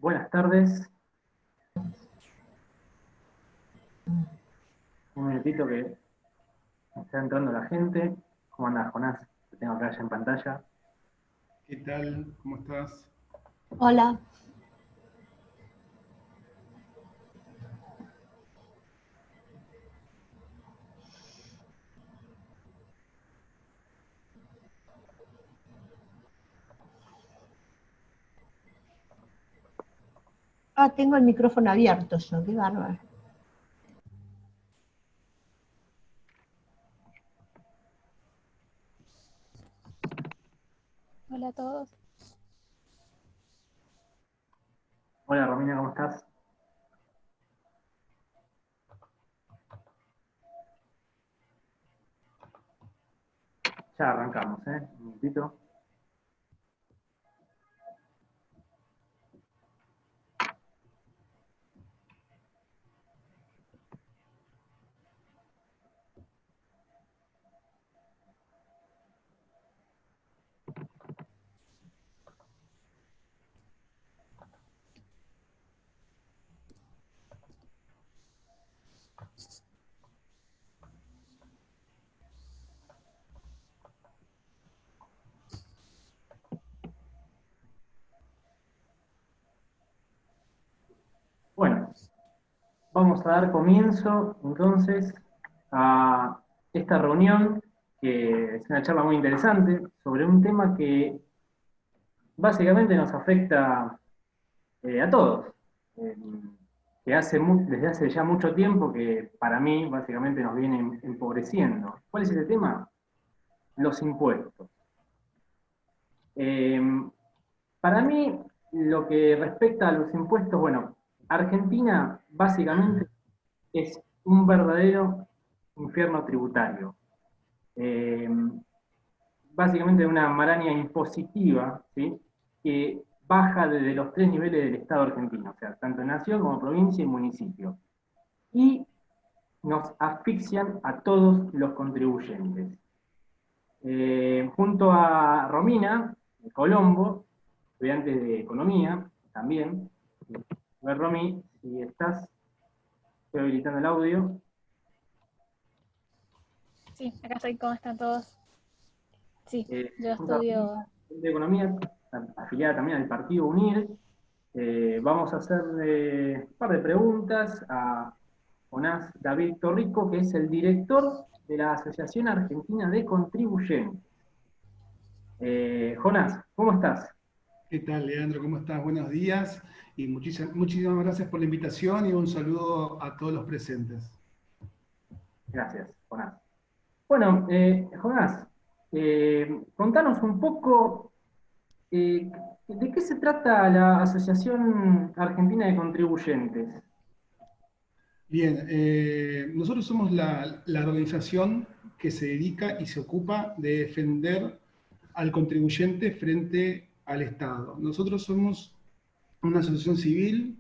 Buenas tardes. Un minutito que está entrando la gente. ¿Cómo andás, Jonás? Te tengo acá ya en pantalla. ¿Qué tal? ¿Cómo estás? Hola. Tengo el micrófono abierto yo, qué bárbaro. Hola a todos. Hola, Romina, ¿cómo estás? Ya arrancamos, un minutito. Bueno, vamos a dar comienzo entonces a esta reunión, que es una charla muy interesante sobre un tema que básicamente nos afecta a todos. Eh, Desde hace ya mucho tiempo que para mí básicamente nos viene empobreciendo. ¿Cuál es ese tema? Los impuestos. Eh, para mí, lo que respecta a los impuestos, bueno, Argentina básicamente es un verdadero infierno tributario. Eh, Básicamente una maraña impositiva, ¿sí? Que baja desde los tres niveles del Estado argentino, o sea, tanto nación como provincia y municipio. Y nos asfixian a todos los contribuyentes. Junto a Romina Colombo, estudiante de Economía, también. A ver, Romy, si estás, estoy habilitando el audio. Sí, acá estoy. ¿Cómo están todos? Sí, yo Junto a estudio. Romina, de Economía, afiliada también al Partido UNIR. Vamos a hacer un par de preguntas a Jonás David Torrico, que es el director de la Asociación Argentina de Contribuyentes. Jonás, ¿cómo estás? ¿Qué tal, Leandro? ¿Cómo estás? Buenos días y muchísimas gracias por la invitación y un saludo a todos los presentes. Gracias, Jonás. Bueno, Jonás, contanos un poco de qué se trata la Asociación Argentina de Contribuyentes. Bien, nosotros somos la organización que se dedica y se ocupa de defender al contribuyente frente al Estado. Nosotros somos una asociación civil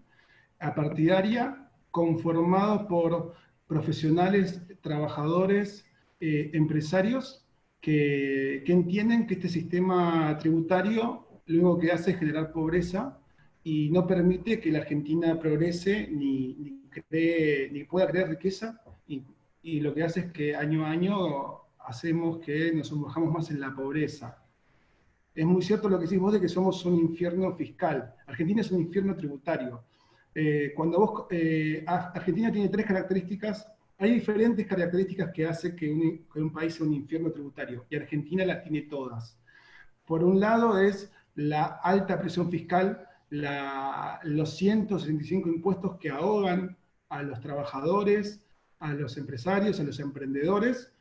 apartidaria conformado por profesionales, trabajadores, empresarios que entienden que este sistema tributario lo único que hace es generar pobreza y no permite que la Argentina progrese ni pueda crear riqueza y lo que hace es que año a año hacemos que nos sumerjamos más en la pobreza. Es muy cierto lo que decís vos de que somos un infierno fiscal. Argentina es un infierno tributario. Argentina tiene tres características, hay diferentes características que hacen que un país sea un infierno tributario, y Argentina las tiene todas. Por un lado es la alta presión fiscal, los 165 impuestos que ahogan a los trabajadores, a los empresarios, a los emprendedores.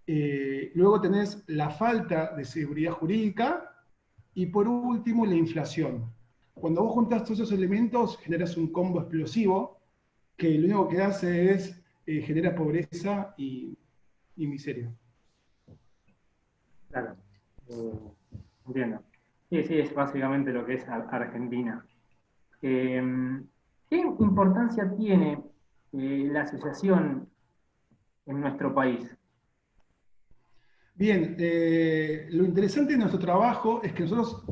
Luego tenés la falta de seguridad jurídica y por último la inflación. Cuando vos juntás todos esos elementos generas un combo explosivo que lo único que hace es genera pobreza y miseria. Claro, entiendo. Sí, sí, es básicamente lo que es Argentina. ¿Qué importancia tiene la asociación en nuestro país? Bien, lo interesante de nuestro trabajo es que nosotros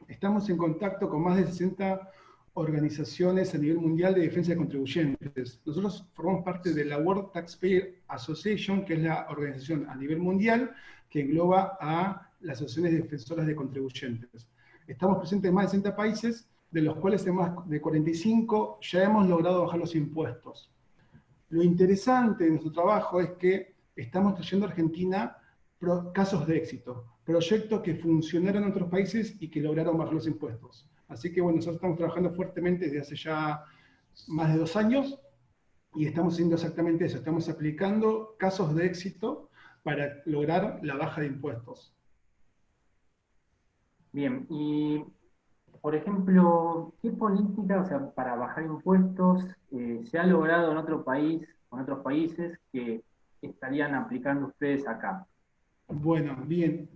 estamos en contacto con más de 60 organizaciones a nivel mundial de defensa de contribuyentes. Nosotros formamos parte de la World Taxpayer Association, que es la organización a nivel mundial que engloba a las asociaciones defensoras de contribuyentes. Estamos presentes en más de 60 países, de los cuales en más de 45 ya hemos logrado bajar los impuestos. Lo interesante de nuestro trabajo es que estamos trayendo a Argentina casos de éxito, proyectos que funcionaron en otros países y que lograron bajar los impuestos. Así que bueno, nosotros estamos trabajando fuertemente desde hace ya más de 2 años y estamos haciendo exactamente eso, estamos aplicando casos de éxito para lograr la baja de impuestos. Bien, y por ejemplo, ¿qué política, o sea, para bajar impuestos se ha logrado en otro país, o en otros países que estarían aplicando ustedes acá? Bueno, bien.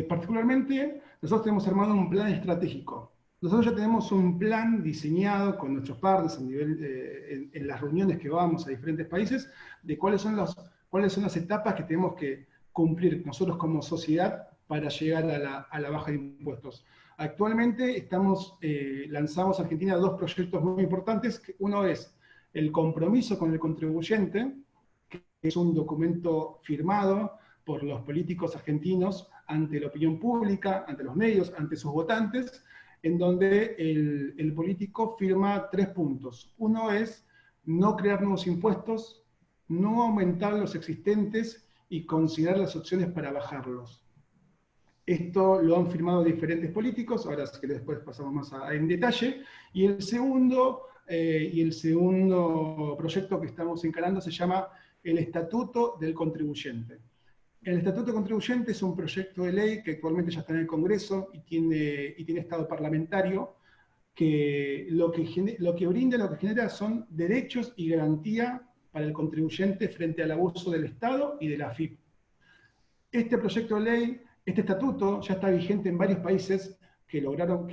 Particularmente, nosotros tenemos armado un plan estratégico. Nosotros ya tenemos un plan diseñado con nuestros partners a nivel, en las reuniones que vamos a diferentes países, de cuáles son las etapas que tenemos que cumplir nosotros como sociedad para llegar a la baja de impuestos. Actualmente lanzamos a Argentina 2 proyectos muy importantes. Uno es el compromiso con el contribuyente, que es un documento firmado por los políticos argentinos ante la opinión pública, ante los medios, ante sus votantes, en donde el político firma 3 puntos. Uno es no crear nuevos impuestos, no aumentar los existentes y considerar las opciones para bajarlos. Esto lo han firmado diferentes políticos, ahora sí que después pasamos más en detalle. Y el segundo proyecto que estamos encarando se llama el Estatuto del Contribuyente. El Estatuto del Contribuyente es un proyecto de ley que actualmente ya está en el Congreso y tiene estado parlamentario, que lo que brinda, lo que genera son derechos y garantía para el contribuyente frente al abuso del Estado y de la AFIP. Este proyecto de ley, este estatuto, ya está vigente en varios países que lograron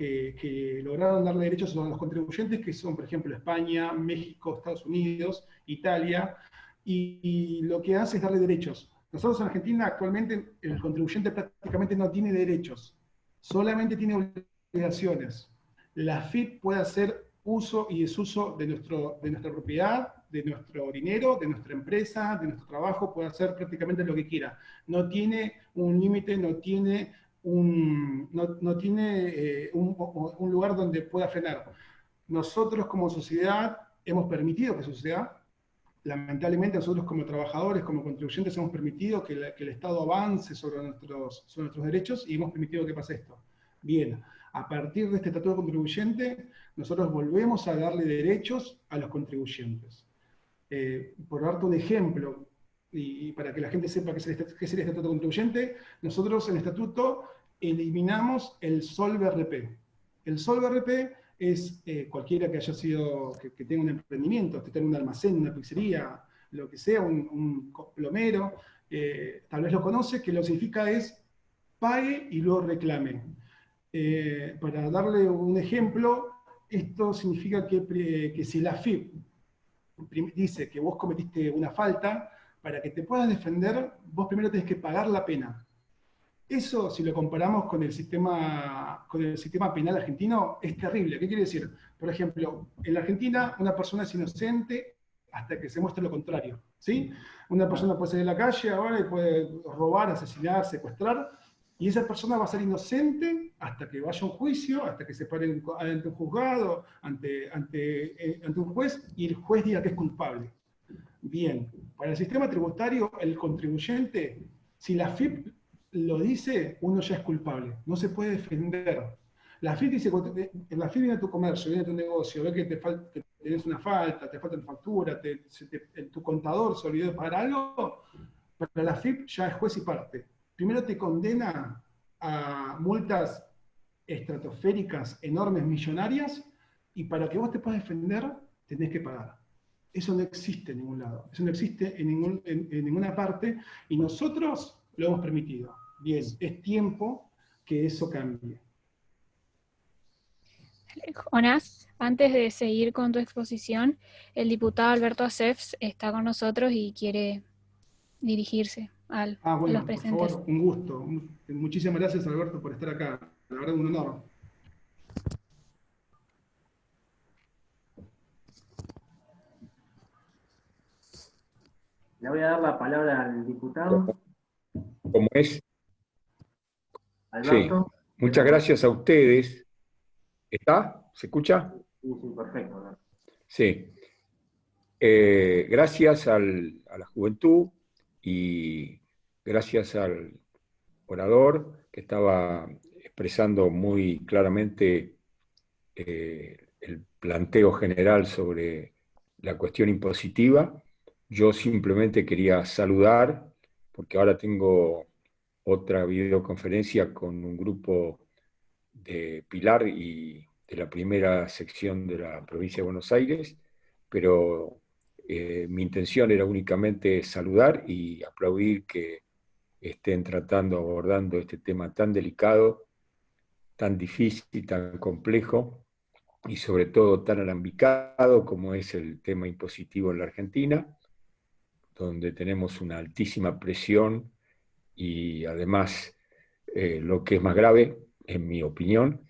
darle derechos a los contribuyentes, que son, por ejemplo, España, México, Estados Unidos, Italia, y lo que hace es darle derechos. Nosotros en Argentina actualmente el contribuyente prácticamente no tiene derechos, solamente tiene obligaciones. La AFIP puede hacer uso y desuso de nuestra propiedad, de nuestro dinero, de nuestra empresa, de nuestro trabajo, puede hacer prácticamente lo que quiera. No tiene un límite, no tiene un lugar donde pueda frenar. Nosotros como sociedad hemos permitido que suceda. Lamentablemente nosotros como trabajadores, como contribuyentes, hemos permitido que el Estado avance sobre nuestros derechos y hemos permitido que pase esto. Bien, a partir de este Estatuto Contribuyente, nosotros volvemos a darle derechos a los contribuyentes. Por darte un ejemplo, y para que la gente sepa qué es el Estatuto Contribuyente, nosotros en el Estatuto eliminamos el SOL-BRP. El SOL-BRP es cualquiera que haya sido, que tenga un emprendimiento, que tenga un almacén, una pizzería, lo que sea, un plomero, tal vez lo conoce, que lo que significa es pague y luego reclame. Para darle un ejemplo, esto significa que si la AFIP dice que vos cometiste una falta, para que te puedas defender, vos primero tenés que pagar la pena. Eso, si lo comparamos con el sistema penal argentino, es terrible. ¿Qué quiere decir? Por ejemplo, en la Argentina una persona es inocente hasta que se muestre lo contrario, ¿sí? Una persona puede salir a la calle ahora y puede robar, asesinar, secuestrar, y esa persona va a ser inocente hasta que vaya a un juicio, hasta que se pare ante un juzgado, ante un juez, y el juez diga que es culpable. Bien, para el sistema tributario, el contribuyente, si la AFIP lo dice, uno ya es culpable, no se puede defender. La AFIP dice, la AFIP viene a tu comercio, viene a tu negocio, ve que tenés una falta, te falta una factura, tu contador se olvidó de pagar algo, para la AFIP ya es juez y parte. Primero te condena a multas estratosféricas, enormes, millonarias, y para que vos te puedas defender, tenés que pagar. Eso no existe en ningún lado, eso no existe en ninguna parte, y nosotros lo hemos permitido. Bien, es tiempo que eso cambie. Jonás, antes de seguir con tu exposición, el diputado Alberto Acefs está con nosotros y quiere dirigirse a Bueno, los presentes. por favor, un gusto. Muchísimas gracias, Alberto, por estar acá. La verdad, un honor. Le voy a dar la palabra al diputado Como es, sí. Alberto. Muchas gracias a ustedes. ¿Está? ¿Se escucha? Sí, sí, perfecto, Alberto. Sí. Gracias a la juventud y gracias al orador que estaba expresando muy claramente el planteo general sobre la cuestión impositiva. Yo simplemente quería saludar, porque ahora tengo otra videoconferencia con un grupo de Pilar y de la primera sección de la provincia de Buenos Aires, pero mi intención era únicamente saludar y aplaudir que estén tratando, abordando este tema tan delicado, tan difícil, tan complejo y sobre todo tan alambicado como es el tema impositivo en la Argentina, donde tenemos una altísima presión y además, lo que es más grave, en mi opinión,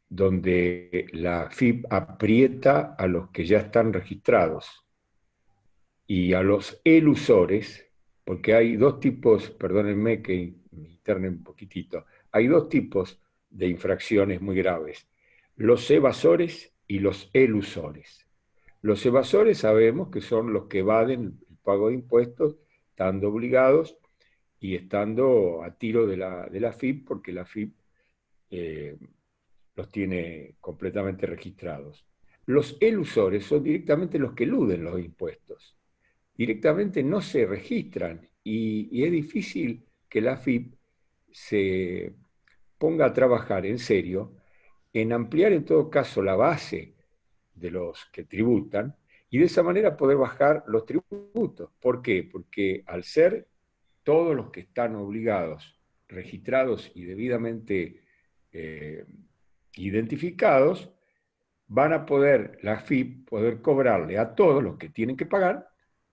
donde la AFIP aprieta a los que ya están registrados y a los elusores, porque hay dos tipos, perdónenme que me interne un poquitito, hay dos tipos de infracciones muy graves, los evasores y los elusores. Los evasores sabemos que son los que evaden el pago de impuestos, estando obligados y estando a tiro de la AFIP, porque la AFIP los tiene completamente registrados. Los elusores son directamente los que eluden los impuestos. Directamente no se registran y es difícil que la AFIP se ponga a trabajar en serio en ampliar en todo caso la base de los que tributan y de esa manera poder bajar los tributos. ¿Por qué? Porque al ser todos los que están obligados, registrados y debidamente identificados, van a poder, la AFIP, poder cobrarle a todos los que tienen que pagar,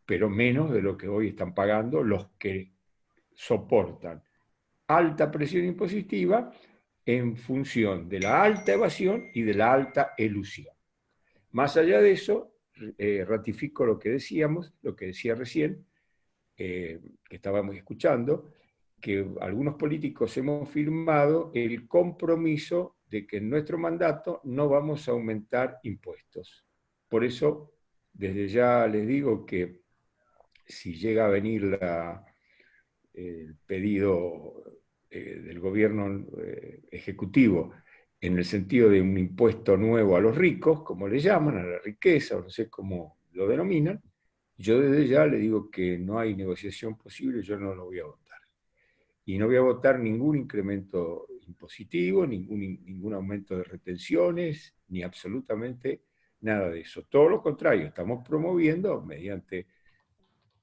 pero menos de lo que hoy están pagando los que soportan alta presión impositiva en función de la alta evasión y de la alta elusión. Más allá de eso, ratifico lo que decíamos, lo que decía recién, que estábamos escuchando, que algunos políticos hemos firmado el compromiso de que en nuestro mandato no vamos a aumentar impuestos. Por eso, desde ya les digo que si llega a venir el pedido del gobierno ejecutivo en el sentido de un impuesto nuevo a los ricos, como le llaman, a la riqueza, o no sé cómo lo denominan, yo desde ya le digo que no hay negociación posible, yo no lo voy a votar. Y no voy a votar ningún incremento impositivo, ningún aumento de retenciones, ni absolutamente nada de eso. Todo lo contrario, estamos promoviendo mediante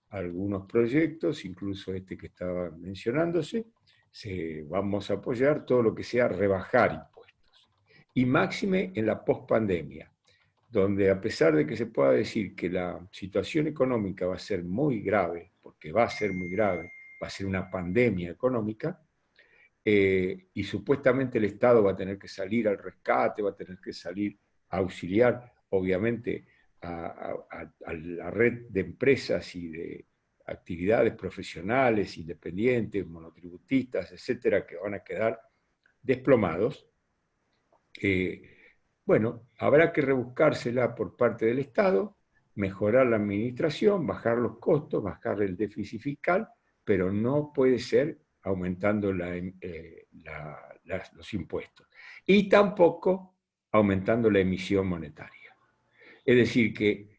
algunos proyectos, incluso este que estaba mencionándose, vamos a apoyar todo lo que sea rebajar impuestos. Y máxime en la pospandemia, donde a pesar de que se pueda decir que la situación económica va a ser muy grave, porque va a ser muy grave, va a ser una pandemia económica, y supuestamente el Estado va a tener que salir al rescate, va a tener que salir a auxiliar, obviamente, a la red de empresas y de actividades profesionales, independientes, monotributistas, etcétera, que van a quedar desplomados. Bueno, habrá que rebuscársela por parte del Estado, mejorar la administración, bajar los costos, bajar el déficit fiscal, pero no puede ser aumentando los impuestos. Y tampoco aumentando la emisión monetaria. Es decir, que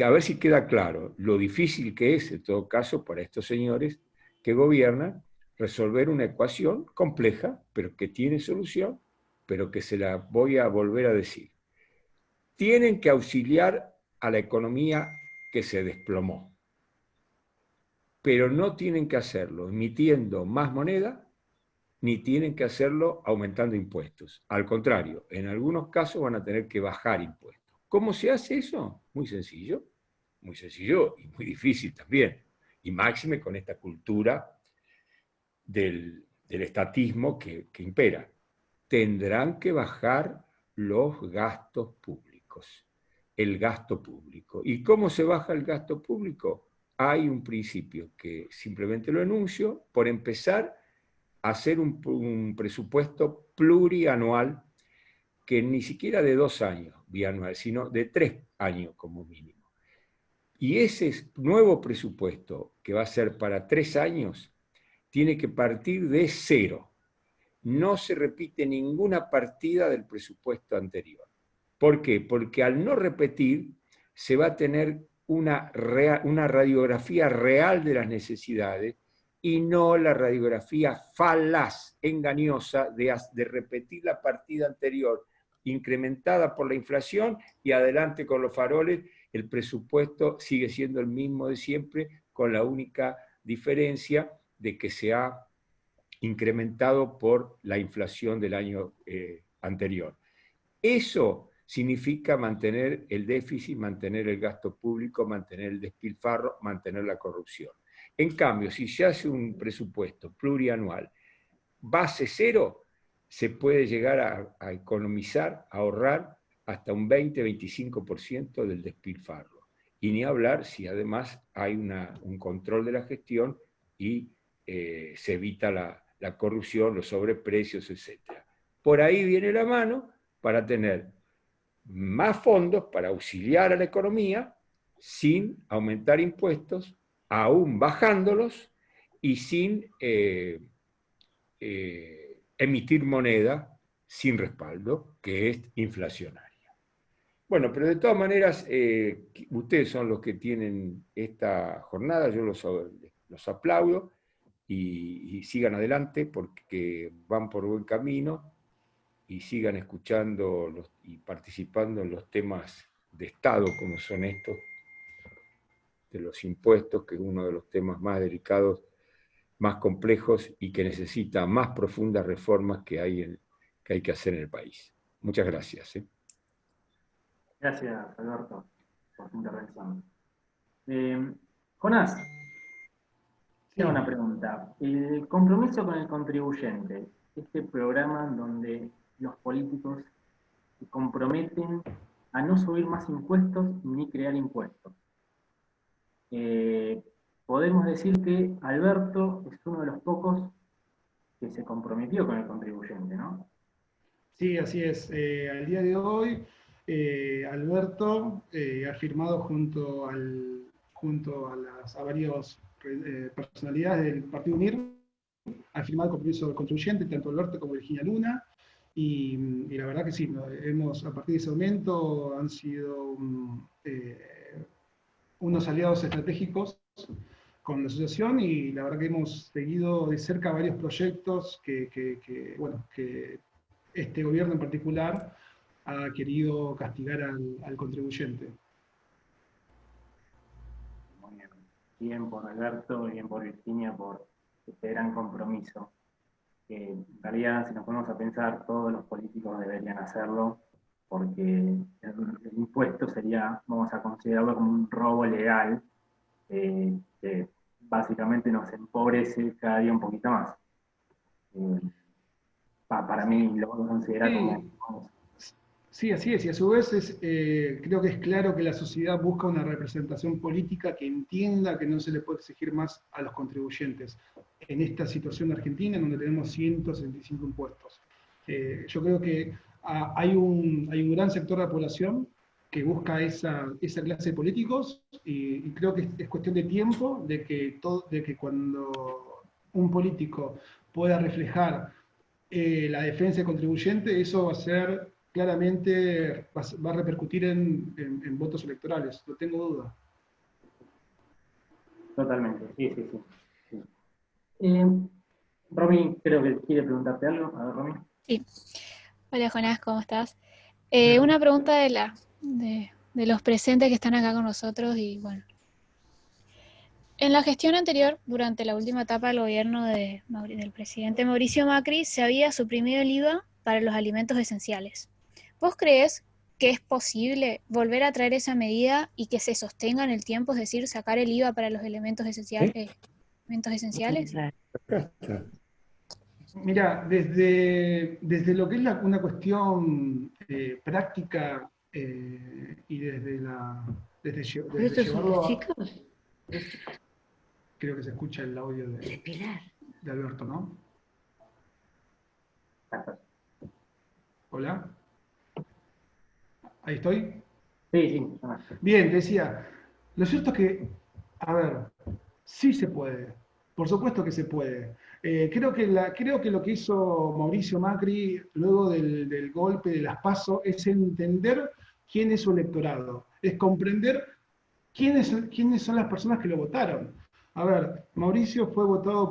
a ver si queda claro lo difícil que es, en todo caso, para estos señores que gobiernan, resolver una ecuación compleja, pero que tiene solución, pero que se la voy a volver a decir. Tienen que auxiliar a la economía que se desplomó, pero no tienen que hacerlo emitiendo más moneda, ni tienen que hacerlo aumentando impuestos. Al contrario, en algunos casos van a tener que bajar impuestos. ¿Cómo se hace eso? Muy sencillo y muy difícil también. Y máxime con esta cultura del estatismo que impera. Tendrán que bajar los gastos públicos, el gasto público. ¿Y cómo se baja el gasto público? hay un principio que simplemente lo enuncio, por empezar a hacer un presupuesto plurianual, que ni siquiera de 2 años bianual, sino de 3 años como mínimo. Y ese nuevo presupuesto, que va a ser para 3 años, tiene que partir de cero. No se repite ninguna partida del presupuesto anterior. ¿Por qué? Porque al no repetir, se va a tener una radiografía real de las necesidades y no la radiografía falaz, engañosa, de repetir la partida anterior, incrementada por la inflación, y adelante con los faroles, el presupuesto sigue siendo el mismo de siempre, con la única diferencia de que se ha incrementado por la inflación del año anterior. Eso significa mantener el déficit, mantener el gasto público, mantener el despilfarro, mantener la corrupción. En cambio, si se hace un presupuesto plurianual, base cero, se puede llegar a economizar, a ahorrar hasta un 20-25% del despilfarro. Y ni hablar si además hay un control de la gestión y se evita la corrupción, los sobreprecios, etc. Por ahí viene la mano para tener más fondos para auxiliar a la economía sin aumentar impuestos, aún bajándolos, y sin emitir moneda sin respaldo, que es inflacionaria. Bueno, pero de todas maneras, ustedes son los que tienen esta jornada, yo los aplaudo, y sigan adelante porque van por buen camino, y sigan escuchando y participando en los temas de Estado, como son estos, de los impuestos, que es uno de los temas más delicados, más complejos, y que necesita más profundas reformas que hay que hacer en el país. Muchas gracias. Gracias, Alberto, por tu intervención. Jonás, tengo una pregunta. El compromiso con el contribuyente, este programa en donde los políticos se comprometen a no subir más impuestos ni crear impuestos. Podemos decir que Alberto es uno de los pocos que se comprometió con el contribuyente, ¿no? Sí, así es. Al día de hoy, Alberto ha firmado junto a varias personalidades del Partido UNIR, ha firmado el compromiso del contribuyente, tanto Alberto como Virginia Luna, y la verdad que sí, a partir de ese momento han sido unos aliados estratégicos con la asociación, y la verdad que hemos seguido de cerca varios proyectos que este gobierno en particular ha querido castigar al contribuyente. Muy bien. Bien por Alberto, bien por Virginia, por este gran compromiso. En realidad, si nos ponemos a pensar, todos los políticos deberían hacerlo, porque el impuesto sería, vamos a considerarlo como un robo legal, que básicamente nos empobrece cada día un poquito más. Para mí lo voy a considerar como... Sí, así es, y a su vez creo que es claro que la sociedad busca una representación política que entienda que no se le puede exigir más a los contribuyentes en esta situación de Argentina, en donde tenemos 165 impuestos. Yo creo que hay un gran sector de la población que busca esa clase de políticos, y creo que es cuestión de tiempo de que cuando un político pueda reflejar la defensa del contribuyente, eso va a ser claramente, va a repercutir en votos electorales, no tengo duda. Totalmente, sí. Romy, creo que quiere preguntarte algo. A ver, Romy. Sí. Hola, Jonás, ¿cómo estás? Una pregunta de los presentes que están acá con nosotros, y bueno. En la gestión anterior, durante la última etapa del gobierno del presidente Mauricio Macri, se había suprimido el IVA para los alimentos esenciales. ¿Vos crees que es posible volver a traer esa medida y que se sostenga en el tiempo, es decir, sacar el IVA para los elementos esenciales? Mira, desde lo que es una cuestión práctica, y desde llevarlo Creo que se escucha el audio de Alberto, ¿no? Hola. ¿Ahí estoy? Sí, sí. Bien, decía, lo cierto es que, a ver, sí se puede, por supuesto que se puede. Creo que lo que hizo Mauricio Macri luego del golpe de las PASO es entender quién es su electorado, es comprender quiénes son las personas que lo votaron. A ver, Mauricio fue votado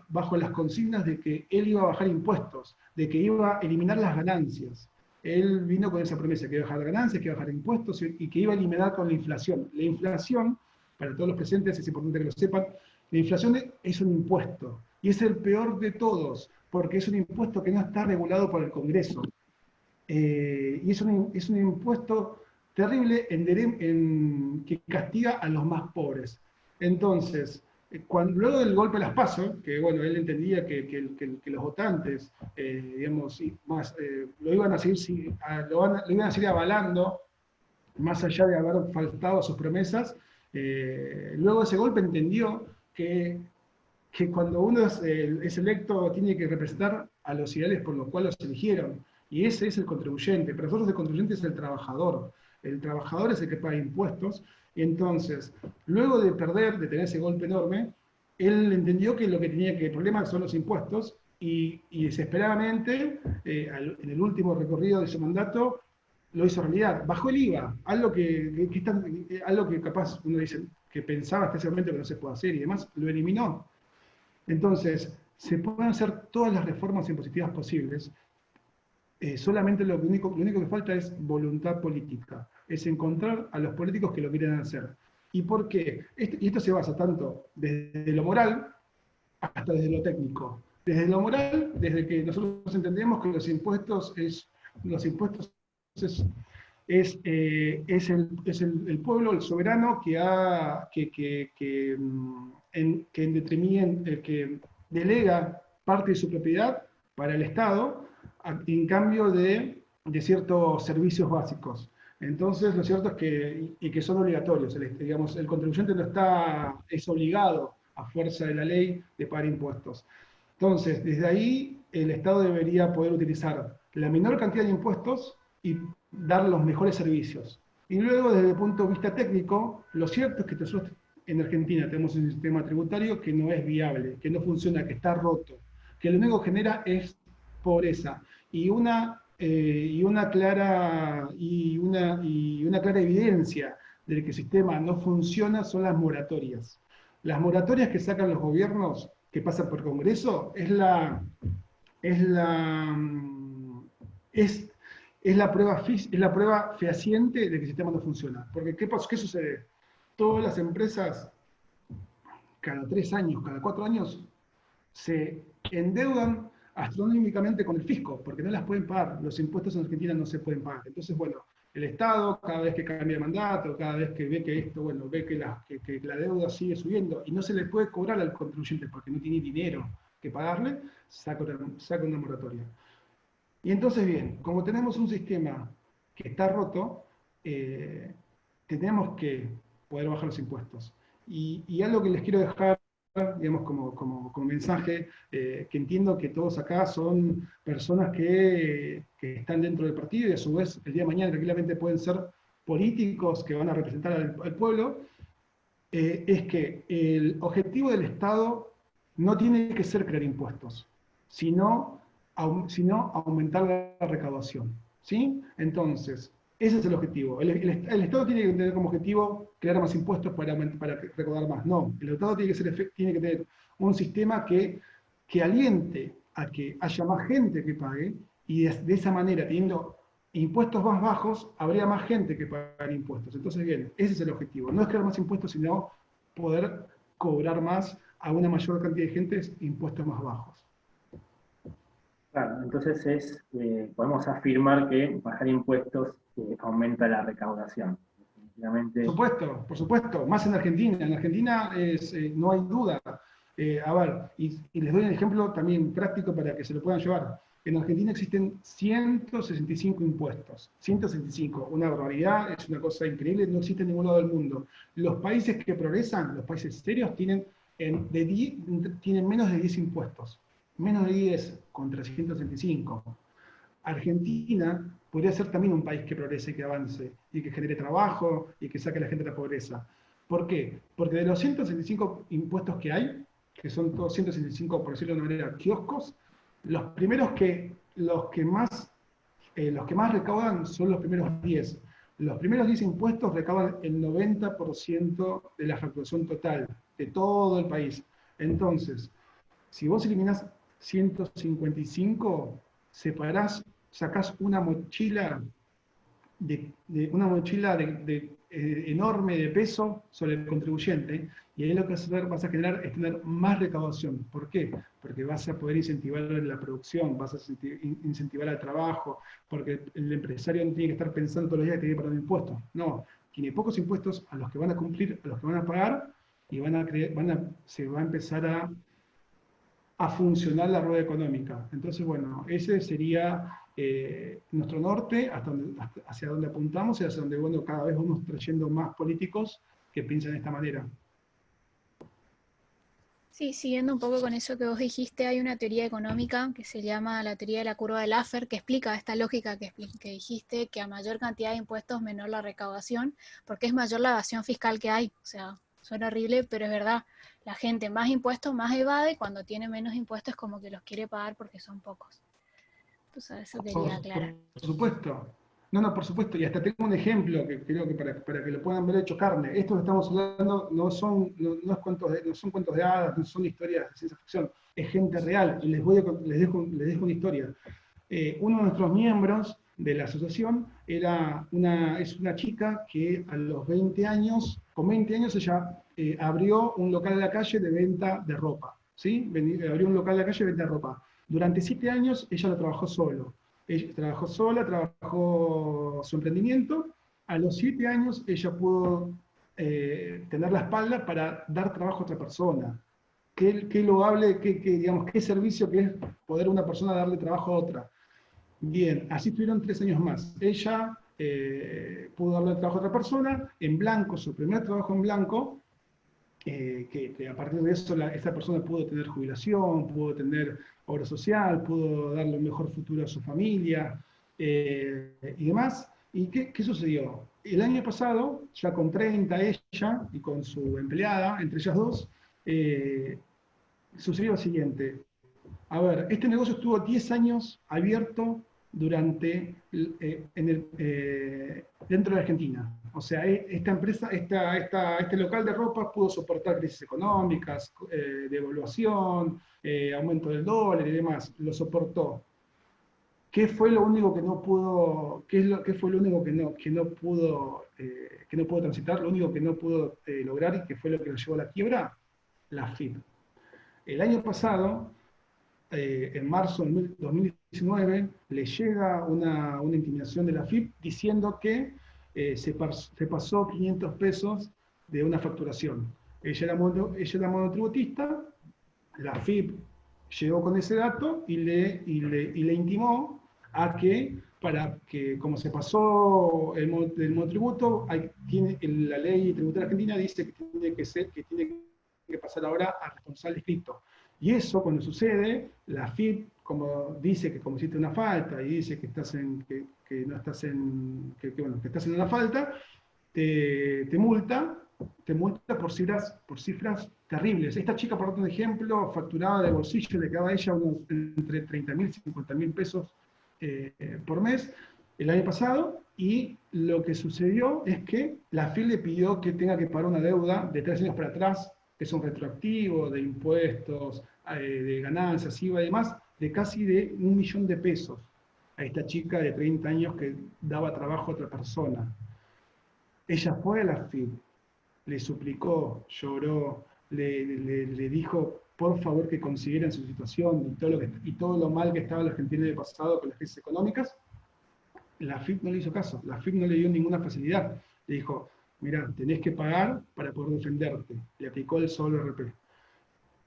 bajo las consignas de que él iba a bajar impuestos, de que iba a eliminar las ganancias. Él vino con esa promesa, que iba a bajar ganancias, que iba a bajar impuestos y que iba a eliminar con la inflación. La inflación, para todos los presentes, es importante que lo sepan, la inflación es un impuesto y es el peor de todos, porque es un impuesto que no está regulado por el Congreso. Y es un impuesto terrible que castiga a los más pobres. Entonces, luego del golpe de las PASO, que bueno, él entendía que los votantes, digamos, lo iban a seguir, lo iban a seguir avalando, más allá de haber faltado a sus promesas, luego de ese golpe entendió que cuando uno es electo tiene que representar a los ideales por los cuales los eligieron. Y ese es el contribuyente. Para nosotros el contribuyente es el trabajador. El trabajador es el que paga impuestos. Y entonces, luego de tener ese golpe enorme, él entendió que el problema son los impuestos y desesperadamente, en el último recorrido de su mandato, lo hizo realidad. Bajó el IVA, algo que capaz uno dice que pensaba hasta ese momento que no se puede hacer y demás, lo eliminó. Entonces, se pueden hacer todas las reformas impositivas posibles, solamente lo único que falta es voluntad política, es encontrar a los políticos que lo quieren hacer. ¿Y por qué? Y esto se basa tanto desde lo moral hasta desde lo técnico. Desde lo moral, desde que nosotros entendemos que los impuestos es el pueblo, el soberano, que delega parte de su propiedad para el Estado en cambio de ciertos servicios básicos. Entonces, lo cierto es que son obligatorios. Digamos, el contribuyente es obligado a fuerza de la ley de pagar impuestos. Entonces, desde ahí, el Estado debería poder utilizar la menor cantidad de impuestos y dar los mejores servicios. Y luego, desde el punto de vista técnico, lo cierto es que nosotros en Argentina tenemos un sistema tributario que no es viable, que no funciona, que está roto, que lo único que genera es pobreza y una clara evidencia de que el sistema no funciona son las moratorias. Las moratorias que sacan los gobiernos, que pasan por Congreso, es la prueba fehaciente de que el sistema no funciona. Porque ¿qué sucede? Todas las empresas, cada 3 años, cada 4 años, se endeudan astronómicamente con el fisco, porque no las pueden pagar. Los impuestos en Argentina no se pueden pagar. Entonces, bueno, el Estado, cada vez que cambia de mandato, cada vez que ve que la deuda sigue subiendo y no se le puede cobrar al contribuyente porque no tiene dinero que pagarle, saca una moratoria. Y entonces, bien, como tenemos un sistema que está roto, tenemos que poder bajar los impuestos. Y algo que les quiero dejar, digamos, como mensaje, que entiendo que todos acá son personas que están dentro del partido y a su vez el día de mañana tranquilamente pueden ser políticos que van a representar al pueblo, es que el objetivo del Estado no tiene que ser crear impuestos, sino aumentar la recaudación. ¿Sí? Entonces, ese es el objetivo. El Estado tiene que tener como objetivo crear más impuestos para recaudar más. No, el Estado tiene que tener un sistema que aliente a que haya más gente que pague y de esa manera, teniendo impuestos más bajos, habría más gente que pagar impuestos. Entonces, bien, ese es el objetivo. No es crear más impuestos, sino poder cobrar más a una mayor cantidad de gente impuestos más bajos. Claro, entonces podemos afirmar que bajar impuestos aumenta la recaudación. Definitivamente. Por supuesto, más en Argentina. En Argentina no hay duda. A ver, y les doy un ejemplo también práctico para que se lo puedan llevar. En Argentina existen 165 impuestos. 165, una barbaridad, es una cosa increíble, no existe en ningún lado del mundo. Los países que progresan, los países serios, tienen menos de 10 impuestos. Menos de 10 contra 165. Argentina podría ser también un país que progrese, que avance, y que genere trabajo, y que saque a la gente de la pobreza. ¿Por qué? Porque de los 165 impuestos que hay, que son todos 165, por decirlo de una manera, kioscos, los que más recaudan son los primeros 10. Los primeros 10 impuestos recaudan el 90% de la facturación total de todo el país. Entonces, si vos eliminás 155, sacás una mochila enorme de peso sobre el contribuyente, y ahí lo que vas a generar es tener más recaudación. ¿Por qué? Porque vas a poder incentivar la producción, vas a incentivar el trabajo, porque el empresario no tiene que estar pensando todos los días que tiene que pagar impuestos. No, tiene pocos impuestos a los que van a cumplir, a los que van a pagar, y se va a empezar a funcionar la rueda económica. Entonces, bueno, ese sería nuestro norte, hacia donde apuntamos y hacia donde, bueno, cada vez vamos trayendo más políticos que piensan de esta manera. Sí, siguiendo un poco con eso que vos dijiste, hay una teoría económica que se llama la teoría de la curva de Laffer, que explica esta lógica que dijiste, que a mayor cantidad de impuestos, menor la recaudación, porque es mayor la evasión fiscal que hay. O sea, suena horrible, pero es verdad. La gente más impuestos, más evade, cuando tiene menos impuestos como que los quiere pagar porque son pocos. Entonces, eso quería aclarar. Por supuesto. No, por supuesto. Y hasta tengo un ejemplo que creo que para que lo puedan ver hecho carne. Esto que estamos hablando no son cuentos de hadas, no son historias de ciencia ficción. Es gente real. Y les dejo una historia. Uno de nuestros miembros de la asociación es una chica que a los 20 años, con 20 años ella abrió un local en la calle de venta de ropa. ¿Sí? Abrió un local en la calle de venta de ropa. Durante 7 años ella lo trabajó solo. Ella trabajó sola, trabajó su emprendimiento. A los 7 años ella pudo tener la espalda para dar trabajo a otra persona. Qué loable, digamos, qué servicio que es poder una persona darle trabajo a otra. Bien, así tuvieron 3 años más. Ella pudo darle trabajo a otra persona, en blanco, su primer trabajo en blanco, que a partir de eso esta persona pudo tener jubilación, pudo tener obra social, pudo darle un mejor futuro a su familia y demás. ¿Y qué sucedió? El año pasado, ya con 30 ella y con su empleada, entre ellas dos, sucedió lo siguiente. A ver, este negocio estuvo 10 años abierto dentro de Argentina. O sea, esta empresa, este local de ropa pudo soportar crisis económicas, devaluación, aumento del dólar y demás. Lo soportó. ¿Qué fue lo único que no pudo, qué fue lo único que no pudo transitar, lo único que no pudo lograr y que fue lo que lo llevó a la quiebra? La FIP. El año pasado, en marzo de 2019, le llega una intimidación de la FIP diciendo que se pasó 500 pesos de una facturación. Ella era monotributista, la FIP llegó con ese dato y le intimó a que, para que, como se pasó el monotributo, la ley tributaria argentina dice que tiene que pasar ahora a responsable escrito. Y eso, cuando sucede, la FIP, como dice que cometiste una falta y dice que estás en una falta, te multa por cifras terribles. Esta chica, por otro ejemplo, facturaba de bolsillo, le quedaba a ella entre 30.000 y 50.000 pesos por mes el año pasado, y lo que sucedió es que la FIP le pidió que tenga que pagar una deuda de 3 años para atrás, que es un retroactivo de impuestos, de ganancias, IVA y demás, de casi de 1 millón de pesos a esta chica de 30 años que daba trabajo a otra persona. Ella fue a la FIP, le suplicó, lloró, le dijo por favor que consiguieran su situación y todo lo mal que estaba la Argentina en el pasado con las crisis económicas. La FIP no le hizo caso, la FIP no le dio ninguna facilidad. Le dijo, mirá, tenés que pagar para poder defenderte. Le aplicó el solo RP.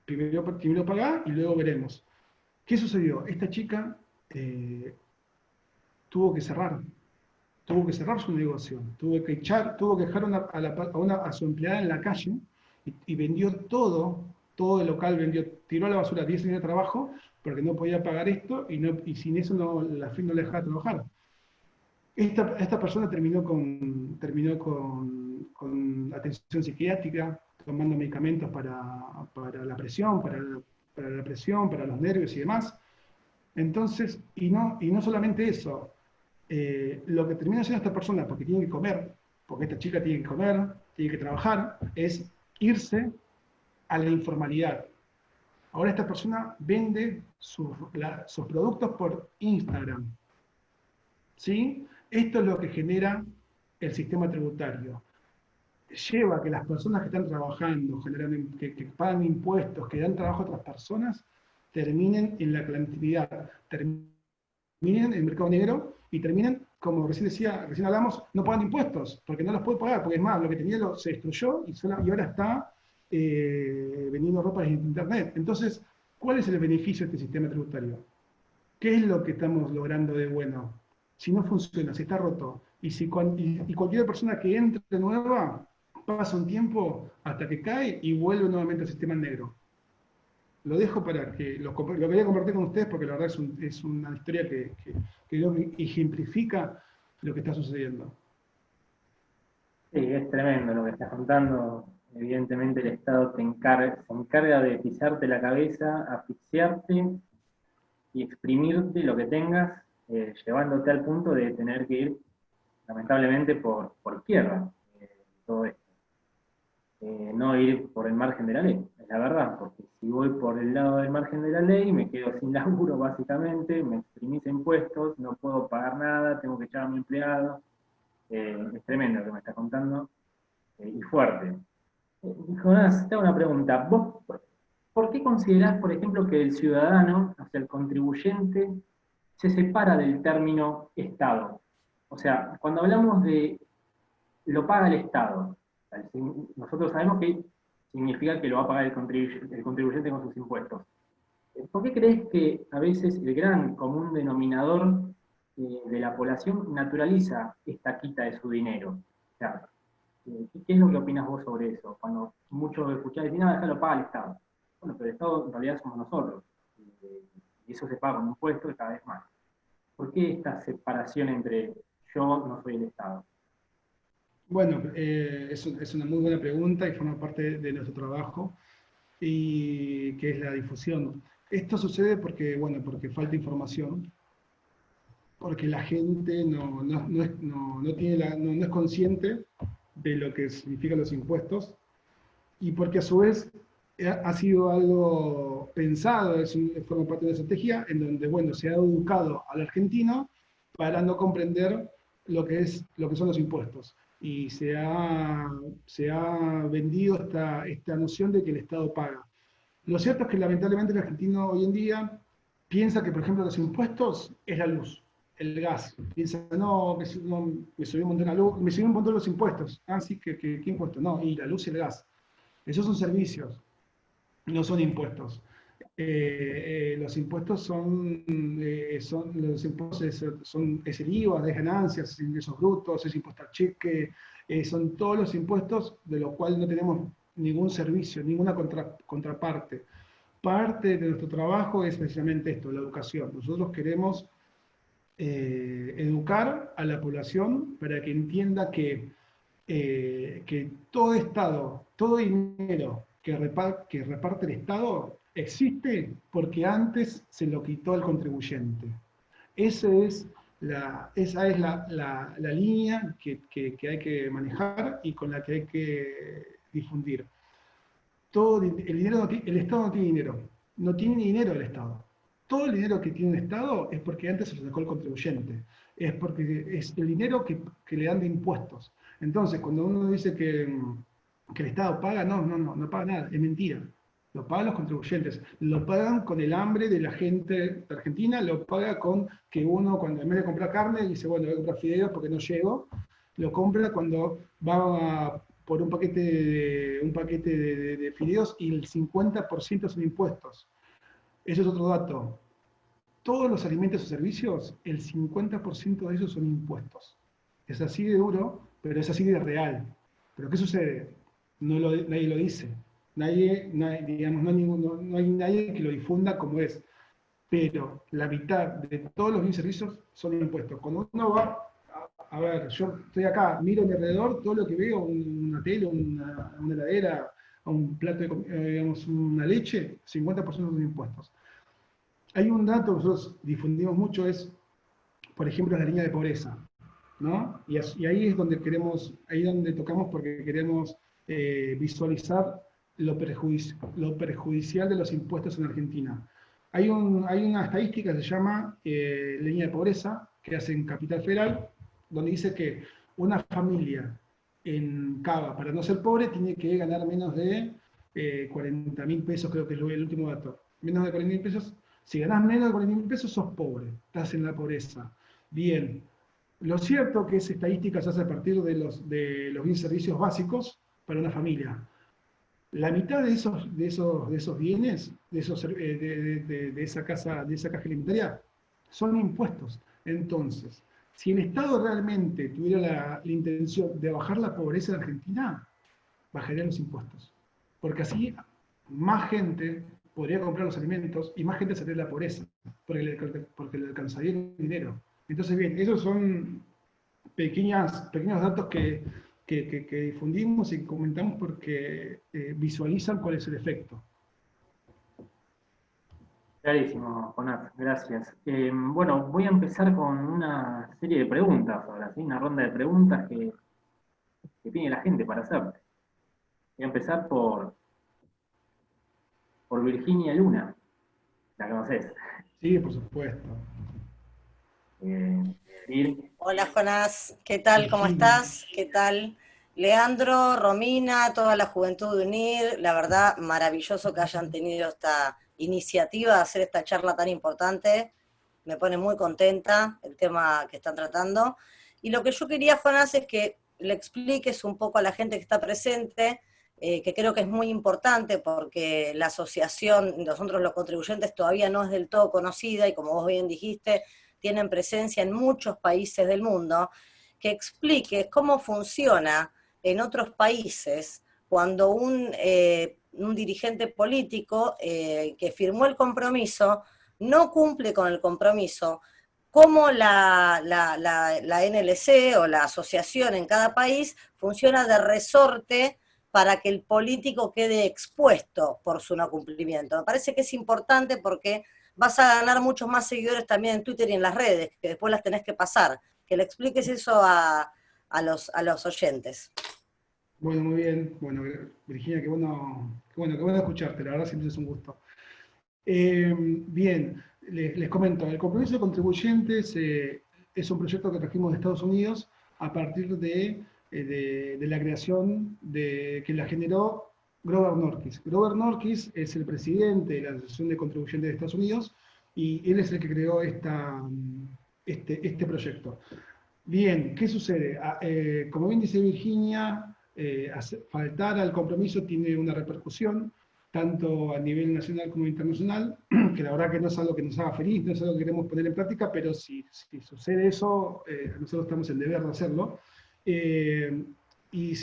Primero pagá y luego veremos. ¿Qué sucedió? Esta chica tuvo que cerrar su negocio, tuvo que dejar a su empleada en la calle y vendió todo el local, tiró a la basura 10 años de trabajo porque no podía pagar esto y sin eso la FIP no le dejaba trabajar. Esta persona terminó con atención psiquiátrica, tomando medicamentos para la presión, para la presión, para los nervios y demás. Entonces, y no solamente eso, lo que termina haciendo esta persona, porque tiene que comer, porque esta chica tiene que comer, tiene que trabajar, es irse a la informalidad. Ahora esta persona vende sus productos por Instagram. ¿Sí? Esto es lo que genera el sistema tributario. Lleva a que las personas que están trabajando, que pagan impuestos, que dan trabajo a otras personas, terminen en la clandestinidad, terminen en el mercado negro y terminen, como recién hablamos, no pagan impuestos, porque no los puede pagar, porque es más, lo que tenía se destruyó y ahora está vendiendo ropa en internet. Entonces, ¿cuál es el beneficio de este sistema tributario? ¿Qué es lo que estamos logrando de bueno? Si no funciona, si está roto, y cualquier persona que entre nueva, pasa un tiempo hasta que cae y vuelve nuevamente al sistema negro. Lo dejo para que lo quería compartir con ustedes porque la verdad es una historia que ejemplifica lo que está sucediendo. Sí, es tremendo lo que estás contando. Evidentemente el Estado se encarga de pisarte la cabeza, asfixiarte y exprimirte lo que tengas, llevándote al punto de tener que ir, lamentablemente, por izquierda, todo esto. No ir por el margen de la ley, es la verdad, porque si voy por el lado del margen de la ley, me quedo sin laburo básicamente, me exprimís impuestos, no puedo pagar nada, tengo que echar a mi empleado. Es tremendo lo que me está contando, y fuerte. Jonás, te hago una pregunta. ¿Vos por qué considerás, por ejemplo, que el ciudadano, o sea, el contribuyente, se separa del término Estado? O sea, cuando hablamos de lo paga el Estado, nosotros sabemos que significa que lo va a pagar el contribuyente con sus impuestos. ¿Por qué crees que a veces el gran común denominador de la población naturaliza esta quita de su dinero? O sea, ¿qué es lo que opinas vos sobre eso? Cuando muchos escuchan decir, no, déjalo paga el Estado. Bueno, pero el Estado en realidad somos nosotros. Y eso se paga con impuestos y cada vez más. ¿Por qué esta separación entre yo no soy el Estado? Bueno, es una muy buena pregunta y forma parte de nuestro trabajo, y que es la difusión. Esto sucede porque falta información, porque la gente no es consciente de lo que significan los impuestos, y porque a su vez ha sido algo pensado, forma parte de una estrategia en donde se ha educado al argentino para no comprender lo que son los impuestos. Y se ha vendido esta noción de que el Estado paga. Lo cierto es que lamentablemente el argentino hoy en día piensa que, por ejemplo, los impuestos es la luz, el gas. Piensa, no, me subió un montón la luz, me subió un montón los impuestos. Ah, sí, ¿qué impuestos? No, y la luz y el gas. Esos son servicios, no son impuestos. Los impuestos es el IVA, de ganancias, ingresos brutos, es impuesto al cheque, son todos los impuestos de los cuales no tenemos ningún servicio, ninguna contraparte. Parte de nuestro trabajo es precisamente esto, la educación. Nosotros queremos educar a la población para que entienda que todo Estado, todo dinero que reparte el Estado existe porque antes se lo quitó el contribuyente. Esa es la línea que hay que manejar y con la que hay que difundir. El Estado no tiene dinero, no tiene ni dinero el Estado. Todo el dinero que tiene un Estado es porque antes se lo sacó el contribuyente, es porque es el dinero que le dan de impuestos. Entonces, cuando uno dice que el Estado paga, no paga nada, es mentira. Lo pagan los contribuyentes, lo pagan con el hambre de la gente de Argentina, lo paga con que uno, cuando en vez de comprar carne, dice, bueno, voy a comprar fideos porque no llego, lo compra cuando va por un paquete de fideos y el 50% son impuestos. Ese es otro dato. todos los alimentos o servicios, el 50% de ellos son impuestos. Es así de duro, pero es así de real. ¿Pero qué sucede? Nadie lo dice. Digamos, no hay nadie que lo difunda como es. Pero la mitad de todos los bienes y servicios son impuestos. Cuando uno va, a ver, yo estoy acá, miro a mi alrededor, todo lo que veo, una tele, una heladera, un plato de, digamos, una leche, 50% son impuestos. Hay un dato que nosotros difundimos mucho, es, por ejemplo, la línea de pobreza, ¿no? Y ahí es donde ahí donde tocamos porque queremos visualizar lo perjudicial de los impuestos en Argentina. Hay una estadística que se llama línea de pobreza, que hace en Capital Federal, donde dice que una familia en Cava, para no ser pobre, tiene que ganar menos de 40.000 pesos, creo que es el último dato. Menos de 40.000 pesos. Si ganás menos de 40.000 pesos, sos pobre, estás en la pobreza. Bien, lo cierto es que esa estadística se hace a partir de los bienes y servicios básicos para una familia. La mitad de esos bienes, de esa caja alimentaria, son impuestos. Entonces, si el Estado realmente tuviera la intención de bajar la pobreza en Argentina, bajaría los impuestos. Porque así más gente podría comprar los alimentos y más gente saldría de la pobreza, porque le alcanzaría el dinero. Entonces, bien, esos son pequeños datos que difundimos y comentamos porque visualizan cuál es el efecto. Clarísimo, Jonás, gracias. Bueno, voy a empezar con una serie de preguntas ahora, ¿sí? Una ronda de preguntas que tiene la gente para hacerte. Voy a empezar por Virginia Luna. ¿La conoces? Sí, por supuesto. Hola Jonás, ¿qué tal? ¿Cómo estás? ¿Qué tal? Leandro, Romina, toda la juventud de UNIR, la verdad maravilloso que hayan tenido esta iniciativa de hacer esta charla tan importante, me pone muy contenta el tema que están tratando. Y lo que yo quería, Jonás, es que le expliques un poco a la gente que está presente, que creo que es muy importante porque la asociación, nosotros los contribuyentes, todavía no es del todo conocida y como vos bien dijiste, tienen presencia en muchos países del mundo, que explique cómo funciona en otros países cuando un dirigente político que firmó el compromiso no cumple con el compromiso, cómo la NLC o la asociación en cada país funciona de resorte para que el político quede expuesto por su no cumplimiento. Me parece que es importante porque vas a ganar muchos más seguidores también en Twitter y en las redes, que después las tenés que pasar. Que le expliques eso a los oyentes. Bueno, muy bien. Bueno, Virginia, qué bueno escucharte, la verdad siempre es un gusto. Bien, les comento, el compromiso de contribuyentes es un proyecto que trajimos de Estados Unidos a partir de la creación que la generó Grover Norquist. Grover Norquist es el presidente de la Asociación de Contribuyentes de Estados Unidos y él es el que creó este proyecto. Bien, ¿qué sucede? Como bien dice Virginia, faltar al compromiso tiene una repercusión, tanto a nivel nacional como internacional, que la verdad que no es algo que nos haga feliz, no es algo que queremos poner en práctica, pero si sucede eso, nosotros estamos en deber de hacerlo. Y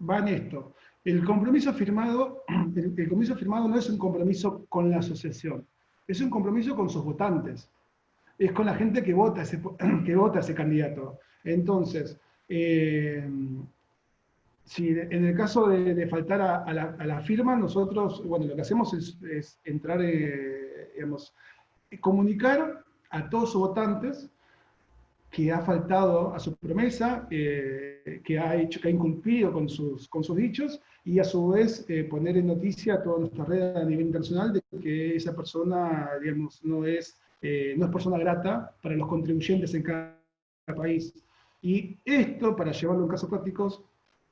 va en esto. El compromiso firmado no es un compromiso con la asociación, es un compromiso con sus votantes. Es con la gente que vota ese candidato. Entonces, si en el caso de faltar a la firma, nosotros, bueno, lo que hacemos es entrar, digamos, comunicar a todos sus votantes que ha faltado a su promesa, que ha incumplido con sus dichos, y a su vez poner en noticia a toda nuestra red a nivel internacional de que esa persona, digamos, no es persona grata para los contribuyentes en cada país. Y esto, para llevarlo en casos prácticos,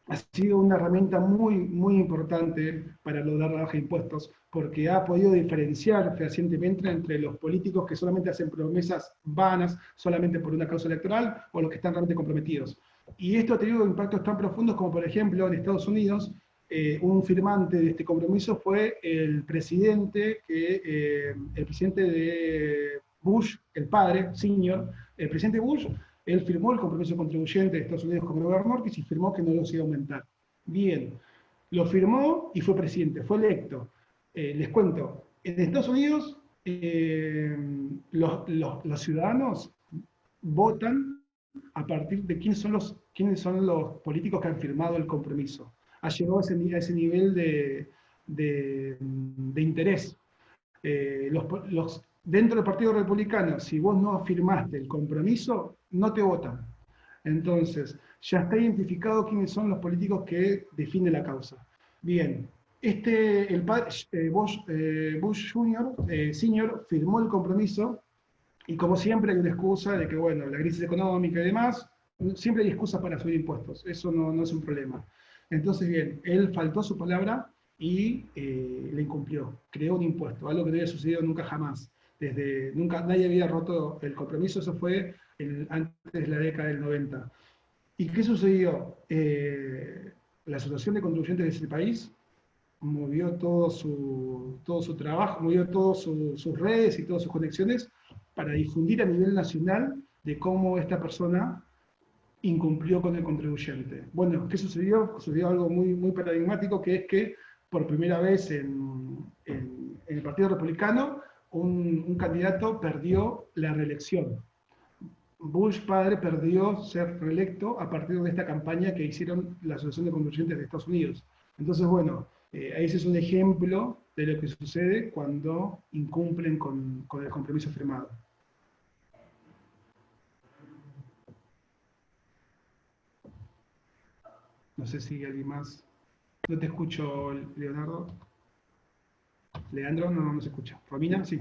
ha sido una herramienta muy, muy importante para lograr la baja de impuestos, porque ha podido diferenciar fehacientemente entre los políticos que solamente hacen promesas vanas solamente por una causa electoral o los que están realmente comprometidos. Y esto ha tenido impactos tan profundos como, por ejemplo, en Estados Unidos, un firmante de este compromiso fue el presidente Bush, el padre, senior, el presidente Bush, él firmó el compromiso contribuyente de Estados Unidos con Robert Mortis y firmó que no los iba a aumentar. Bien, lo firmó y fue presidente, fue electo. Les cuento, en Estados Unidos los ciudadanos votan a partir de quiénes son los políticos que han firmado el compromiso. Ha llegado a ese nivel de interés. Dentro del Partido Republicano, si vos no firmaste el compromiso, no te votan. Entonces, ya está identificado quiénes son los políticos que defienden la causa. Bien, Bush Jr., Senior, firmó el compromiso, y como siempre hay una excusa de que, bueno, la crisis económica y demás, siempre hay excusas para subir impuestos, eso no es un problema. Entonces, bien, él faltó a su palabra y le incumplió, creó un impuesto, algo que no había sucedido nunca jamás. Nunca nadie había roto el compromiso, eso fue antes de la década del 90. ¿Y qué sucedió? La Asociación de Contribuyentes de ese país movió todo su trabajo, movió todas sus redes y todas sus conexiones para difundir a nivel nacional de cómo esta persona incumplió con el contribuyente. Bueno, ¿qué sucedió? Sucedió algo muy, muy paradigmático, que es que por primera vez en el Partido Republicano un candidato perdió la reelección. Bush padre perdió ser reelecto a partir de esta campaña que hicieron la Asociación de Contribuyentes de Estados Unidos. Entonces, bueno, ese es un ejemplo de lo que sucede cuando incumplen con el compromiso firmado. No sé si alguien más. No te escucho, Leonardo. Leandro, no se escucha. ¿Romina? Sí.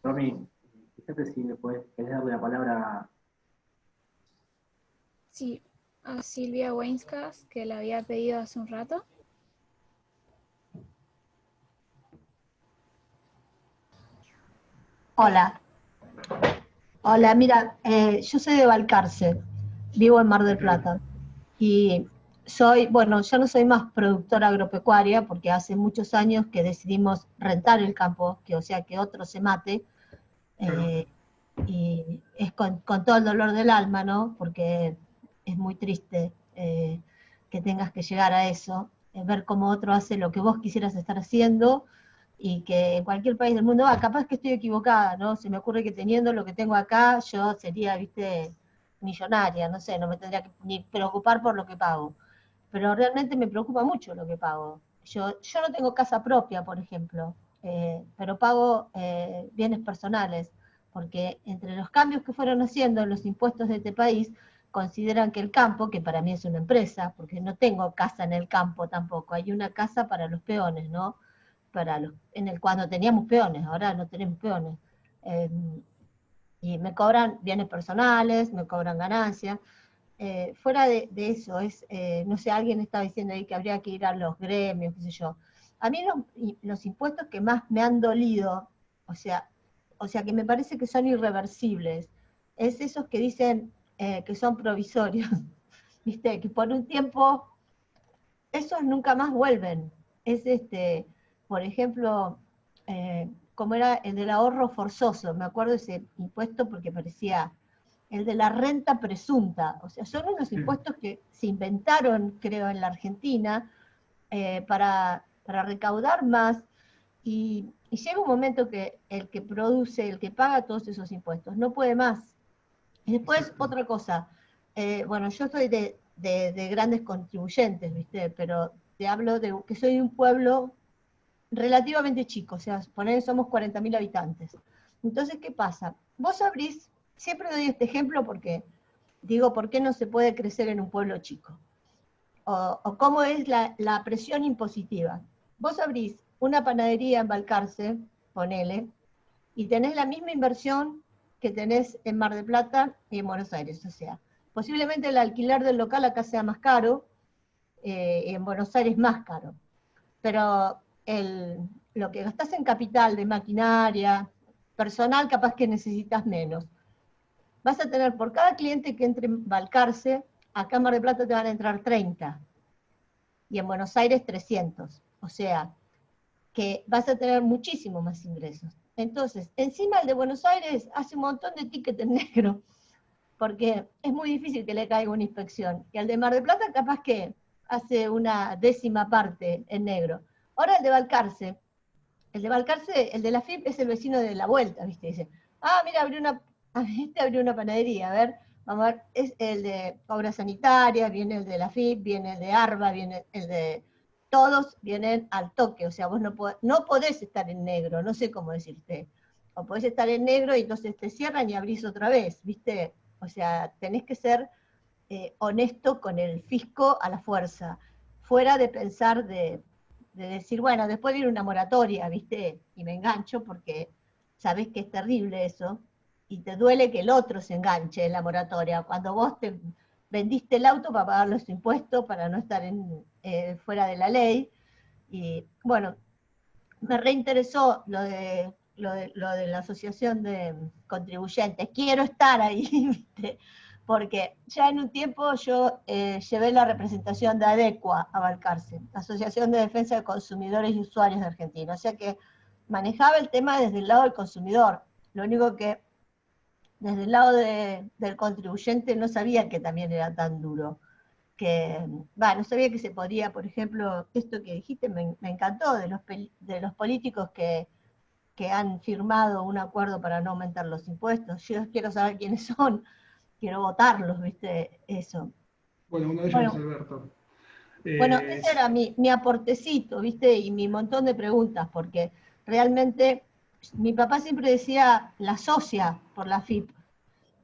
Romy, fíjate si le podés darle la palabra. Sí, a Silvia Weinskas, que la había pedido hace un rato. Hola. Hola, mira, yo soy de Balcarce, vivo en Mar del Plata. Y bueno, ya no soy más productora agropecuaria porque hace muchos años que decidimos rentar el campo, o sea, que otro se mate. Y es con todo el dolor del alma, ¿no? Porque es muy triste que tengas que llegar a eso, ver cómo otro hace lo que vos quisieras estar haciendo, y que en cualquier país del mundo, capaz que estoy equivocada, ¿no? Se me ocurre que teniendo lo que tengo acá, yo sería, viste, millonaria, no sé, no me tendría que ni preocupar por lo que pago. Pero realmente me preocupa mucho lo que pago. Yo no tengo casa propia, por ejemplo, pero pago bienes personales, porque entre los cambios que fueron haciendo en los impuestos de este país, consideran que el campo, que para mí es una empresa, porque no tengo casa en el campo tampoco, hay una casa para los peones, ¿no? Cuando teníamos peones, ahora no tenemos peones. Y me cobran bienes personales, me cobran ganancias. Fuera de eso, no sé, alguien estaba diciendo ahí que habría que ir a los gremios, qué sé yo. A mí los impuestos que más me han dolido, o sea, que me parece que son irreversibles, es esos que dicen que son provisorios, ¿viste? Que por un tiempo, esos nunca más vuelven. Es por ejemplo, como era el del ahorro forzoso, me acuerdo de ese impuesto porque parecía el de la renta presunta, o sea, son unos impuestos que se inventaron, creo, en la Argentina, para recaudar más, y llega un momento que el que produce, el que paga todos esos impuestos, no puede más. Y después, otra cosa, bueno, yo soy de grandes contribuyentes, ¿viste? Pero te hablo de que soy de un pueblo relativamente chico, o sea, poner somos 40.000 habitantes. Entonces, ¿qué pasa? Vos abrís, siempre doy este ejemplo porque digo, ¿por qué no se puede crecer en un pueblo chico? O cómo es la presión impositiva. Vos abrís una panadería en Balcarce, ponele, y tenés la misma inversión que tenés en Mar del Plata y en Buenos Aires, o sea, posiblemente el alquiler del local acá sea más caro, en Buenos Aires más caro, pero lo que gastás en capital de maquinaria, personal, capaz que necesitas menos. Vas a tener por cada cliente que entre en Balcarce, acá en Mar del Plata te van a entrar 30, y en Buenos Aires 300. O sea, que vas a tener muchísimo más ingresos. Entonces, encima el de Buenos Aires hace un montón de tickets en negro, porque es muy difícil que le caiga una inspección. Y el de Mar del Plata capaz que hace una décima parte en negro. Ahora el de Balcarce, el de la FIP es el vecino de la vuelta, ¿viste? Dice, ah, mira, abrió una panadería, a ver, vamos a ver, es el de obras sanitarias, viene el de la FIP, viene el de ARBA, viene el de... Todos vienen al toque, o sea, vos no podés estar en negro, no sé cómo decirte. O podés estar en negro y entonces te cierran y abrís otra vez, ¿viste? O sea, tenés que ser honesto con el fisco a la fuerza, fuera de pensar de decir, bueno, después viene una moratoria, ¿viste? Y me engancho porque sabés que es terrible eso, y te duele que el otro se enganche en la moratoria, cuando vos te vendiste el auto para pagar los impuestos, para no estar fuera de la ley, y bueno, me reinteresó lo de la asociación de contribuyentes, quiero estar ahí, ¿viste? Porque ya en un tiempo yo llevé la representación de ADECUA a Balcarce, Asociación de Defensa de Consumidores y Usuarios de Argentina, o sea que manejaba el tema desde el lado del consumidor, lo único que desde el lado del contribuyente no sabía que también era tan duro, que, no sabía que se podía, por ejemplo, esto que dijiste me encantó, de los políticos que han firmado un acuerdo para no aumentar los impuestos. Yo quiero saber quiénes son, quiero votarlos, ¿viste? Eso. Bueno, uno de ellos es Bueno, Alberto. bueno, ese era mi aportecito, ¿viste? Y mi montón de preguntas, porque realmente mi papá siempre decía la socia por la FIP,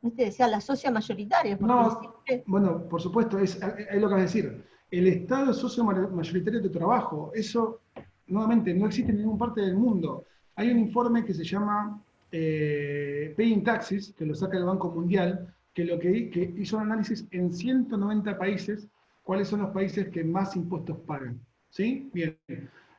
¿viste? Decía la socia mayoritaria, porque No, siempre... bueno, por supuesto, es lo que vas a decir. El Estado es socio mayoritario de tu trabajo. Eso, nuevamente, no existe en ninguna parte del mundo. Hay un informe que se llama Paying Taxes, que lo saca el Banco Mundial, que hizo un análisis en 190 países, cuáles son los países que más impuestos pagan. ¿Sí? Bien.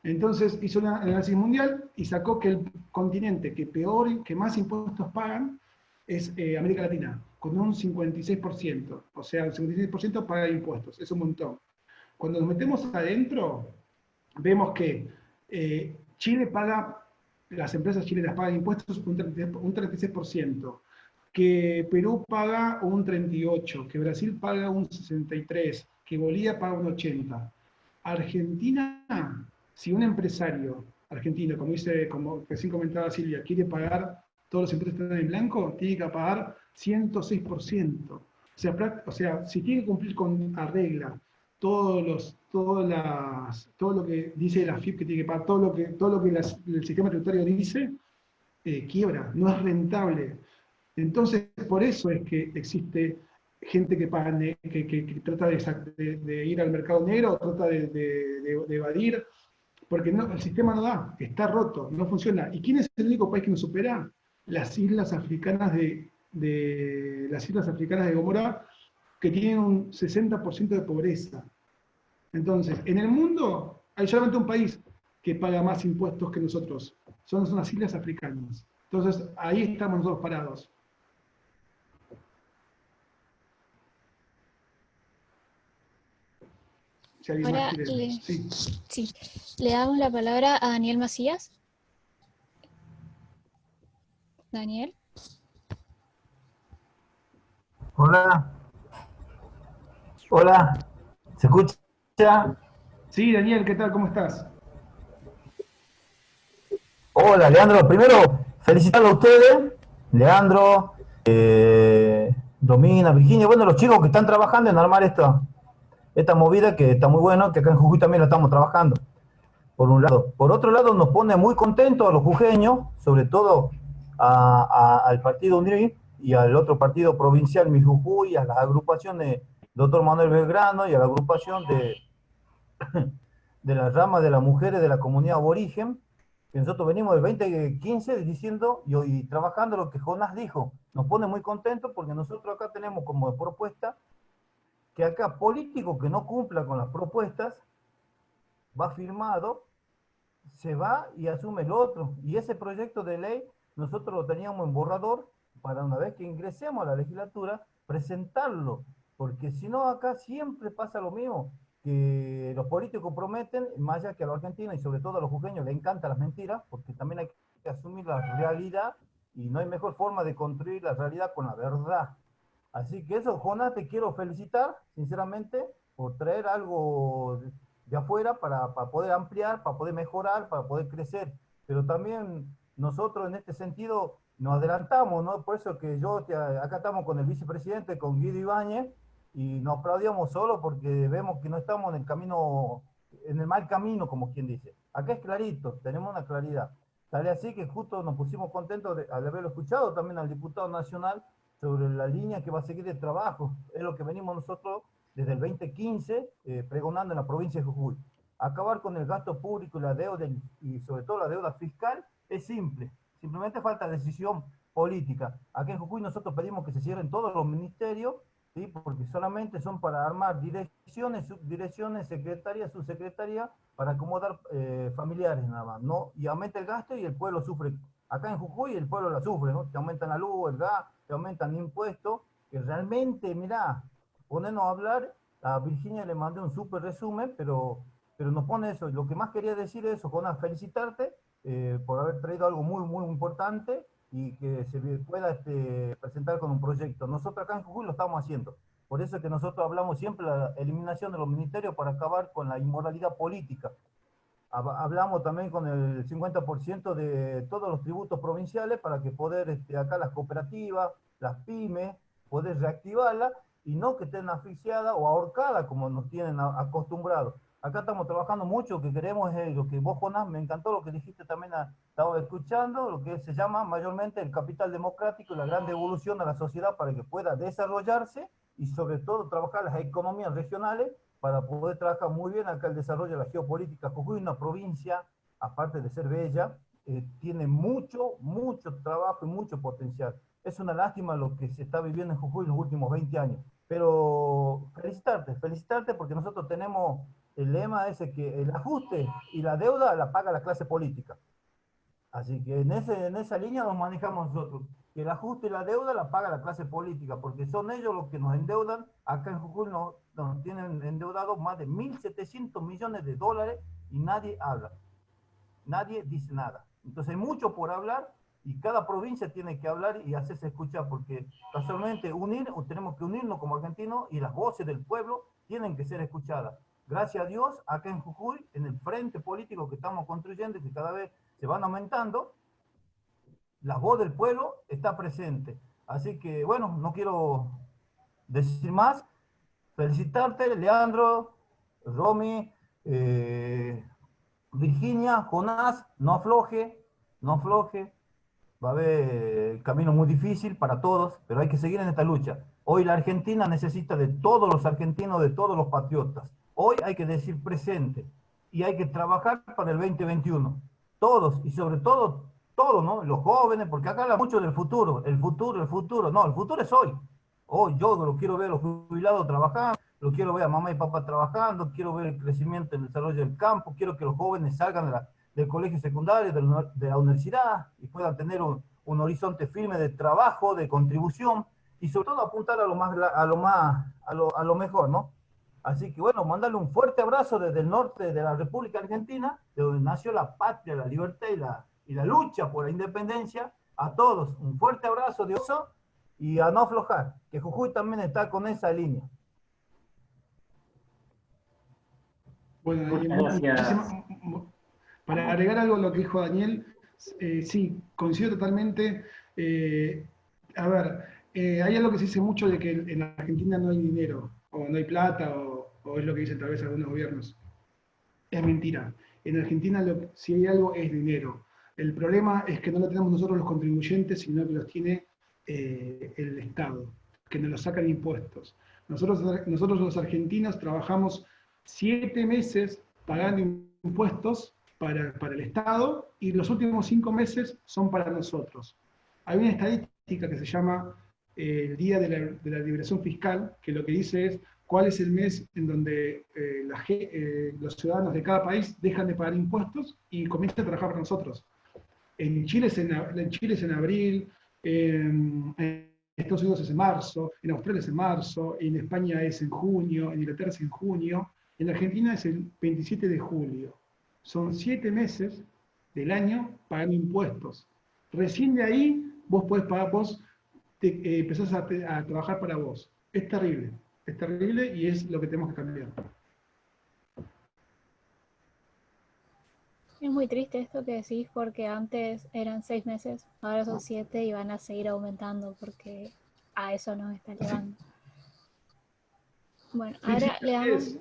Entonces hizo un análisis mundial y sacó que el continente que más impuestos pagan es América Latina, con un 56%. O sea, el 56% paga impuestos, es un montón. Cuando nos metemos adentro, vemos que Chile paga, las empresas chilenas pagan impuestos un 36%, que Perú paga un 38%, que Brasil paga un 63%, que Bolivia paga un 80%. Argentina, si un empresario argentino, como recién comentaba Silvia, quiere pagar todos los impuestos que están en blanco, tiene que pagar 106%. O sea, si tiene que cumplir con la regla, todo lo que dice la FIP que tiene que pagar, todo lo que el sistema tributario dice, quiebra, no es rentable. Entonces, por eso es que existe gente que paga, que trata de ir al mercado negro, trata de evadir, porque no, el sistema no da, está roto, no funciona. ¿Y quién es el único país que nos supera? Las islas africanas las islas africanas de Gomorra, que tienen un 60% de pobreza. Entonces, en el mundo hay solamente un país que paga más impuestos que nosotros. Son las islas africanas. Entonces, ahí estamos nosotros parados. Si alguien más Ahora quiere. Sí. le damos la palabra a Daniel Macías. Daniel. Hola, hola, ¿se escucha? Sí, Daniel, ¿qué tal? ¿Cómo estás? Hola, Leandro. Primero, felicitarlo a ustedes, Leandro, Romina, Virginia, bueno, los chicos que están trabajando en armar esta movida que está muy bueno, que acá en Jujuy también lo estamos trabajando, por un lado. Por otro lado, nos pone muy contentos a los jujeños, sobre todo al partido UNIR y al otro partido provincial, Mi Jujuy, a las agrupaciones Dr. Manuel Belgrano y a la agrupación de las ramas de las mujeres de la comunidad aborigen, que nosotros venimos del 2015 diciendo y trabajando lo que Jonás dijo. Nos pone muy contentos porque nosotros acá tenemos como propuesta que acá político que no cumpla con las propuestas va firmado, se va y asume el otro. Y ese proyecto de ley nosotros lo teníamos en borrador para una vez que ingresemos a la legislatura presentarlo, porque si no acá siempre pasa lo mismo, que los políticos prometen, más allá que a los argentinos y sobre todo a los jujeños les encantan las mentiras, porque también hay que asumir la realidad y no hay mejor forma de construir la realidad con la verdad. Así que eso, Jonás, te quiero felicitar, sinceramente, por traer algo de afuera para poder ampliar, para poder mejorar, para poder crecer. Pero también nosotros en este sentido nos adelantamos, ¿no? Por eso que acá estamos con el vicepresidente, con Guido Ibáñez, y nos aplaudíamos solo porque vemos que no estamos en el camino, en el mal camino, como quien dice. Acá es clarito, tenemos una claridad. Tal así que justo nos pusimos contentos al haberlo escuchado también al diputado nacional sobre la línea que va a seguir de trabajo. Es lo que venimos nosotros desde el 2015 pregonando en la provincia de Jujuy. Acabar con el gasto público y la deuda, y sobre todo la deuda fiscal, es simple. Simplemente falta decisión política. Aquí en Jujuy nosotros pedimos que se cierren todos los ministerios, ¿sí? Porque solamente son para armar direcciones, subdirecciones, secretarías, subsecretarías, para acomodar familiares nada más, ¿no? Y aumenta el gasto y el pueblo sufre. Acá en Jujuy el pueblo la sufre, ¿no? Te aumentan la luz, el gas, te aumentan impuestos, que realmente, mirá, ponernos a hablar, a Virginia le mandé un súper resumen, pero nos pone eso. Lo que más quería decir es eso, Jonás, felicitarte por haber traído algo muy, muy importante y que se pueda presentar con un proyecto. Nosotros acá en Jujuy lo estamos haciendo. Por eso es que nosotros hablamos siempre de la eliminación de los ministerios para acabar con la inmoralidad política. Hablamos también con el 50% de todos los tributos provinciales para que poder acá las cooperativas, las pymes, poder reactivarlas y no que estén asfixiadas o ahorcadas como nos tienen acostumbrados. Acá estamos trabajando mucho, lo que queremos es lo que vos, Jonás, me encantó lo que dijiste también, estaba escuchando, lo que se llama mayormente el capital democrático y la gran devolución a la sociedad para que pueda desarrollarse y sobre todo trabajar las economías regionales para poder trabajar muy bien acá el desarrollo de la geopolítica. Jujuy es una provincia, aparte de ser bella, tiene mucho, mucho trabajo y mucho potencial. Es una lástima lo que se está viviendo en Jujuy en los últimos 20 años. Pero felicitarte porque nosotros tenemos el lema ese que el ajuste y la deuda la paga la clase política. Así que en esa línea nos manejamos nosotros. Que el ajuste y la deuda la paga la clase política, porque son ellos los que nos endeudan. Acá en Jujuy nos tienen endeudados más de 1.700 millones de dólares y nadie habla. Nadie dice nada. Entonces hay mucho por hablar y cada provincia tiene que hablar y hacerse escuchar, porque casualmente tenemos que unirnos como argentinos y las voces del pueblo tienen que ser escuchadas. Gracias a Dios, acá en Jujuy, en el frente político que estamos construyendo y que cada vez se van aumentando, la voz del pueblo está presente. Así que, bueno, no quiero decir más. Felicitarte, Leandro, Romy, Virginia, Jonás, no afloje, no afloje. Va a haber el camino muy difícil para todos, pero hay que seguir en esta lucha. Hoy la Argentina necesita de todos los argentinos, de todos los patriotas. Hoy hay que decir presente y hay que trabajar para el 2021. Todos, y sobre todo, todos, ¿no? Los jóvenes, porque acá habla mucho del futuro, el futuro. No, el futuro es hoy. Hoy yo lo quiero ver a los jubilados trabajando, lo quiero ver a mamá y papá trabajando, quiero ver el crecimiento, el desarrollo del campo, quiero que los jóvenes salgan del colegio secundario, de la universidad, y puedan tener un horizonte firme de trabajo, de contribución, y sobre todo apuntar a lo mejor, ¿no? Así que bueno, mandarle un fuerte abrazo desde el norte de la República Argentina, de donde nació la patria, la libertad y la lucha por la independencia. A todos, un fuerte abrazo de oso y a no aflojar, que Jujuy también está con esa línea. Bueno, Muchas gracias. Para agregar algo a lo que dijo Daniel, sí, coincido totalmente. A ver, hay algo que se dice mucho de que en Argentina no hay dinero, o no hay plata, o es lo que dicen tal vez algunos gobiernos. Es mentira. En Argentina si hay algo es dinero. El problema es que no lo tenemos nosotros los contribuyentes, sino que los tiene el Estado, que nos lo sacan impuestos. Nosotros los argentinos trabajamos 7 meses pagando impuestos para el Estado y los últimos 5 meses son para nosotros. Hay una estadística que se llama el Día de la Liberación Fiscal, que lo que dice es cuál es el mes en donde los ciudadanos de cada país dejan de pagar impuestos y comienzan a trabajar para nosotros. En Chile es en abril, en Estados Unidos es en marzo, en Australia es en marzo, en España es en junio, en Inglaterra es en junio, en Argentina es el 27 de julio. Son 7 meses del año pagando impuestos. Recién de ahí vos podés pagar, empezás a trabajar para vos. Es terrible y es lo que tenemos que cambiar. Es muy triste esto que decís porque antes eran 6 meses, ahora son 7 y van a seguir aumentando porque a eso nos está llevando. Bueno, Sí, ahora sí, le así damos... es.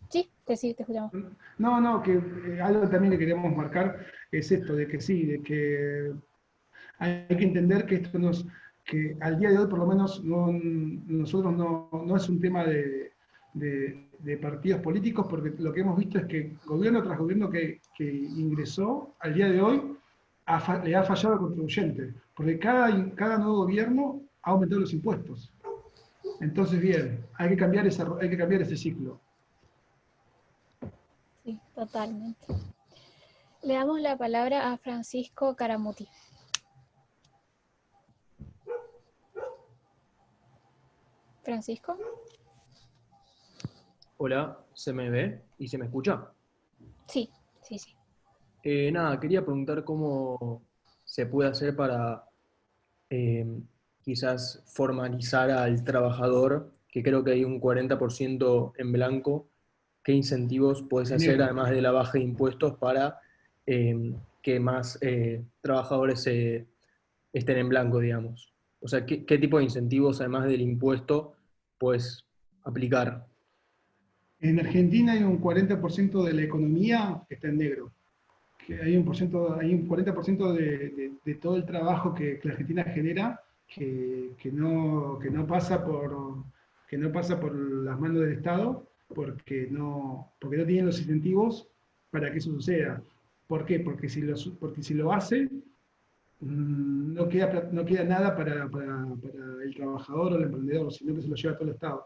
Sí, te escuchamos. No, que algo también que queremos marcar es esto, de que sí, de que hay que entender que esto que al día de hoy por lo menos nosotros no es un tema de partidos políticos, porque lo que hemos visto es que gobierno tras gobierno que ingresó, al día de hoy le ha fallado al contribuyente, porque cada nuevo gobierno ha aumentado los impuestos. Entonces, bien, hay que cambiar ese ciclo. Sí, totalmente. Le damos la palabra a Francisco Caramuti. Francisco. Hola, ¿se me ve y se me escucha? Sí. Nada, quería preguntar cómo se puede hacer para quizás formalizar al trabajador, que creo que hay un 40% en blanco. ¿Qué incentivos puedes En hacer, negro. además de la baja de impuestos, para que más trabajadores estén en blanco, digamos? O sea, ¿qué tipo de incentivos, además del impuesto, puedes aplicar? En Argentina hay un 40% de la economía que está en negro. Que hay un 40% de todo el trabajo que la Argentina genera que no pasa por las manos del Estado porque no tienen los incentivos para que eso suceda. ¿Por qué? Porque si lo hace, no queda nada para el trabajador o el emprendedor, sino que se lo lleva todo el Estado.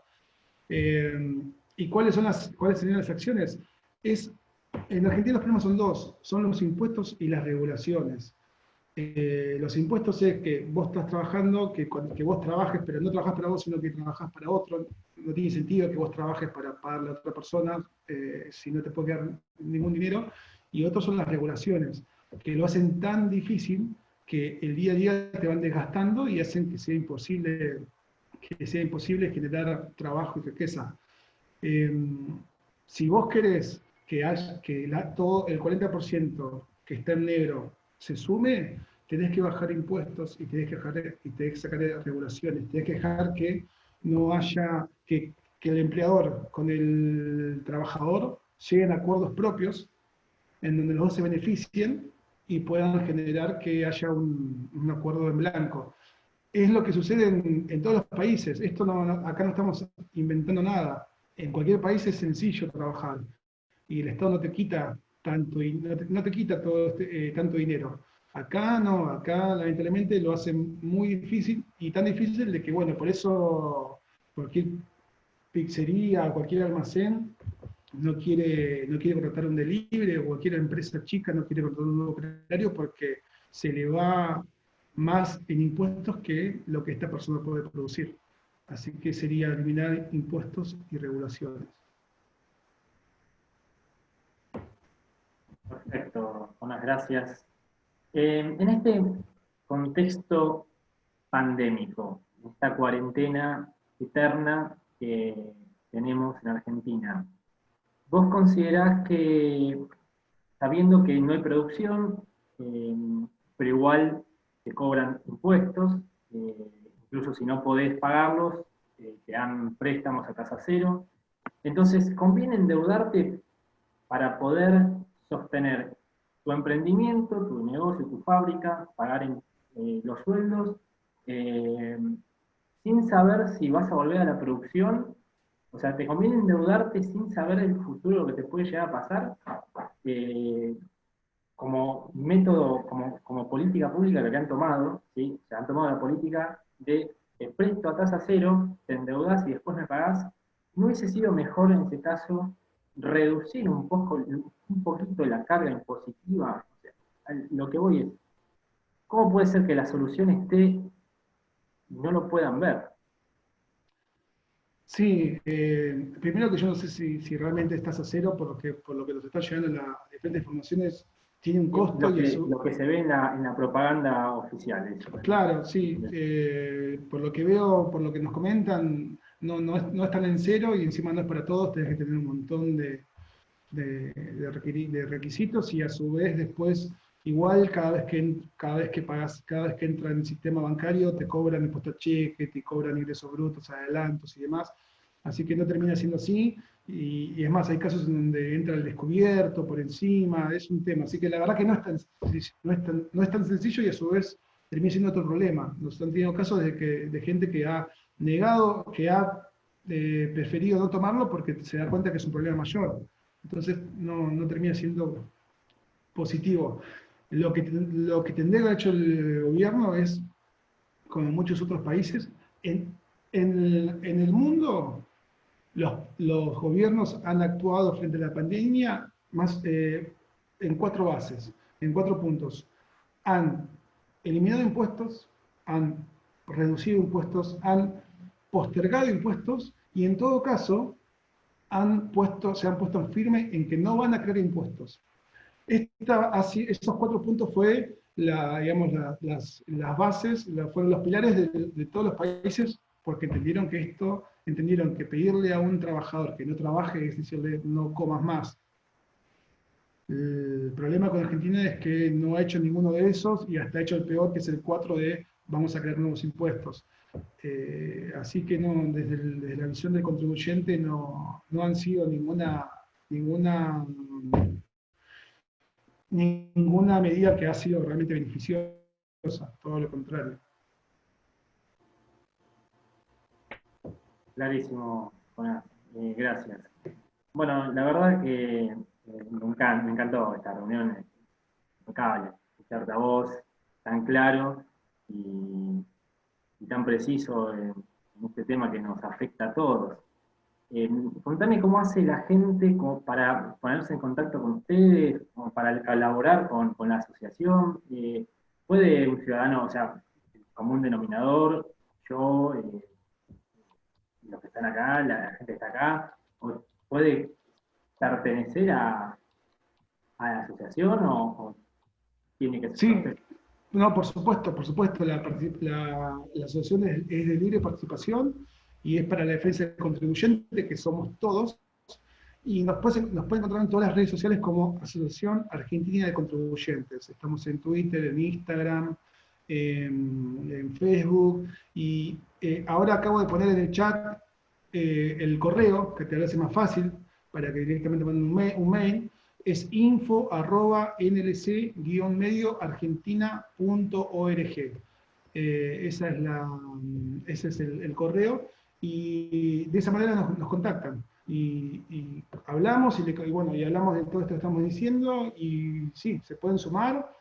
¿Y cuáles serían las acciones? En Argentina los problemas son dos, son los impuestos y las regulaciones. Los impuestos es que vos estás trabajando, que vos trabajes, pero no trabajás para vos, sino que trabajás para otro. No tiene sentido que vos trabajes para pagarle a otra persona si no te puede quedar ningún dinero. Y otros son las regulaciones, que lo hacen tan difícil que el día a día te van desgastando y hacen que sea imposible generar trabajo y riqueza. Si vos querés que todo el 40% que está en negro se sume, tenés que bajar impuestos y tenés que sacar regulaciones, tenés que dejar que no haya, que el empleador con el trabajador lleguen a acuerdos propios en donde los dos se beneficien y puedan generar que haya un acuerdo en blanco. Es lo que sucede en todos los países. Acá no estamos inventando nada. En cualquier país es sencillo trabajar y el Estado no te quita tanto y no te quita tanto dinero. Acá no, acá lamentablemente lo hacen muy difícil y tan difícil de que, bueno, por eso cualquier pizzería o cualquier almacén no quiere contratar un delivery o cualquier empresa chica no quiere contratar un nuevo operario porque se le va más en impuestos que lo que esta persona puede producir. Así que sería eliminar impuestos y regulaciones. Perfecto, buenas gracias. En este contexto pandémico, esta cuarentena eterna que tenemos en Argentina, ¿vos considerás que, sabiendo que no hay producción, pero igual te cobran impuestos, incluso si no podés pagarlos, te dan préstamos a tasa cero, entonces conviene endeudarte para poder sostener tu emprendimiento, tu negocio, tu fábrica, pagar los sueldos, sin saber si vas a volver a la producción? O sea, ¿te conviene endeudarte sin saber el futuro, lo que te puede llegar a pasar? Como método, como política pública que han tomado, ¿sí? Se han tomado la política de presto a tasa cero, te endeudas y después me pagás. ¿No hubiese sido mejor en ese caso reducir un poquito la carga impositiva? O sea, lo que voy es, ¿cómo puede ser que la solución esté y no lo puedan ver? Sí, primero que yo no sé si realmente estás a cero por lo que nos están llegando en las diferentes informaciones. tiene un costo Lo que se ve en la propaganda oficial. Eso. Claro, sí. Por lo que veo, por lo que nos comentan, no están en cero y encima no es para todos, tenés que tener un montón de requisitos y a su vez después, igual cada vez que pagas, cada vez que entra en el sistema bancario, te cobran impuesto a cheque, te cobran ingresos brutos, adelantos y demás. Así que no termina siendo así. Y es más, hay casos en donde entra el descubierto por encima, es un tema. Así que la verdad que no es tan sencillo y a su vez termina siendo otro problema. Nos han tenido casos de gente que ha negado, que ha preferido no tomarlo porque se da cuenta que es un problema mayor. Entonces no termina siendo positivo. Lo que tendría que haber hecho el gobierno es, como en muchos otros países, en el mundo los gobiernos han actuado frente a la pandemia en 4 bases, en 4 puntos. Han eliminado impuestos, han reducido impuestos, han postergado impuestos y en todo caso se han puesto en firme en que no van a crear impuestos. Esos 4 puntos fue las bases, fueron los pilares de todos los países, porque entendieron que pedirle a un trabajador que no trabaje es decirle no comas más. El problema con Argentina es que no ha hecho ninguno de esos y hasta ha hecho el peor, que es el 4 de vamos a crear nuevos impuestos. Así que desde la visión del contribuyente no han sido ninguna medida que ha sido realmente beneficiosa, todo lo contrario. Clarísimo, Jonás. Gracias. Bueno, la verdad que me encantó esta reunión, impecable, escucharte a vos, tan claro y tan preciso en este tema que nos afecta a todos. Contame cómo hace la gente como para ponerse en contacto con ustedes, como para colaborar con la asociación. ¿Puede un ciudadano, o sea, el común denominador, yo, los que están acá, la gente que está acá, puede pertenecer a la asociación o tiene que ser? Sí, no, por supuesto, la asociación es de libre participación y es para la defensa del contribuyente, que somos todos, y nos pueden encontrar en todas las redes sociales como Asociación Argentina de Contribuyentes. Estamos en Twitter, en Instagram, en Facebook, y ahora acabo de poner en el chat el correo, que te lo hace más fácil, para que directamente manden un mail. Es info@nlc-medioargentina.org. Ese es el correo, y de esa manera nos contactan. Y hablamos y hablamos de todo esto que estamos diciendo, y sí, se pueden sumar,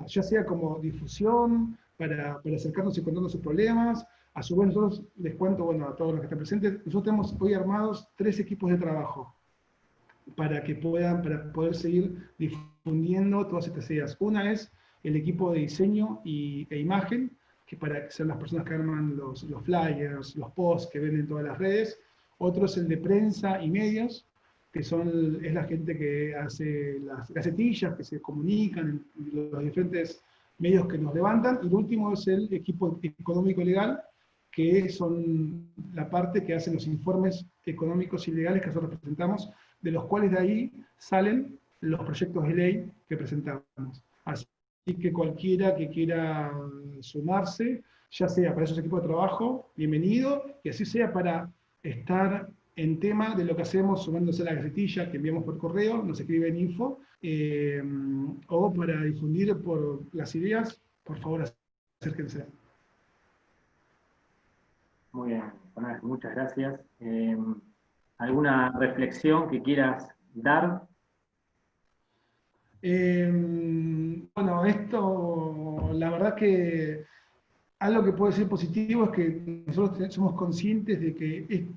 ya sea como difusión, para acercarnos y contarnos sus problemas. A su vez, nosotros les cuento, a todos los que están presentes, nosotros tenemos hoy armados 3 equipos de trabajo para poder seguir difundiendo todas estas ideas. Una es el equipo de diseño e imagen, que son las personas que arman los flyers, los posts que ven en todas las redes. Otro es el de prensa y medios, que es la gente que hace las gacetillas, que se comunican en los diferentes medios que nos levantan. Y el último es el equipo económico legal, que son la parte que hacen los informes económicos y legales que nosotros presentamos, de los cuales de ahí salen los proyectos de ley que presentamos. Así que cualquiera que quiera sumarse, ya sea para esos equipos de trabajo, bienvenido, y así sea para estar en tema de lo que hacemos, sumándose a la gacetilla que enviamos por correo, nos escribe en info, o para difundir por las ideas, por favor, acérquense. Muy bien, Jonás, muchas gracias. ¿Alguna reflexión que quieras dar? Esto, la verdad que algo que puede ser positivo es que nosotros somos conscientes de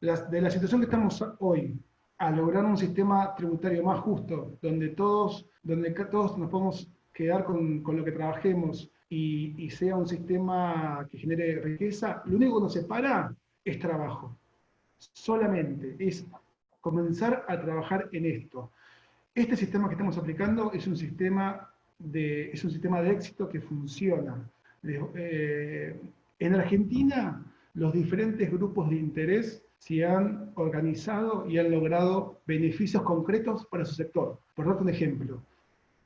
la situación que estamos hoy, a lograr un sistema tributario más justo, donde todos nos podemos quedar con lo que trabajemos y sea un sistema que genere riqueza. Lo único que nos separa es trabajo. Solamente es comenzar a trabajar en esto. Este sistema que estamos aplicando es un sistema de éxito que funciona. En Argentina, los diferentes grupos de interés se han organizado y han logrado beneficios concretos para su sector. Por darte un ejemplo,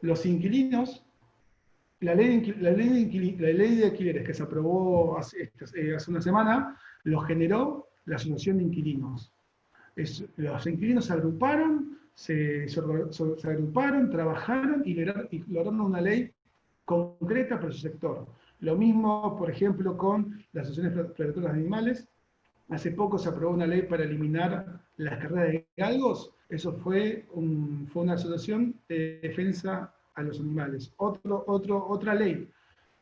los inquilinos, la ley de alquileres que se aprobó hace una semana, lo generó la Asociación de Inquilinos. Los inquilinos se agruparon, trabajaron y lograron una ley concreta para su sector. Lo mismo, por ejemplo, con las asociaciones protectoras de animales. Hace poco se aprobó una ley para eliminar las carreras de galgos. Eso fue una asociación de defensa a los animales. Otra ley,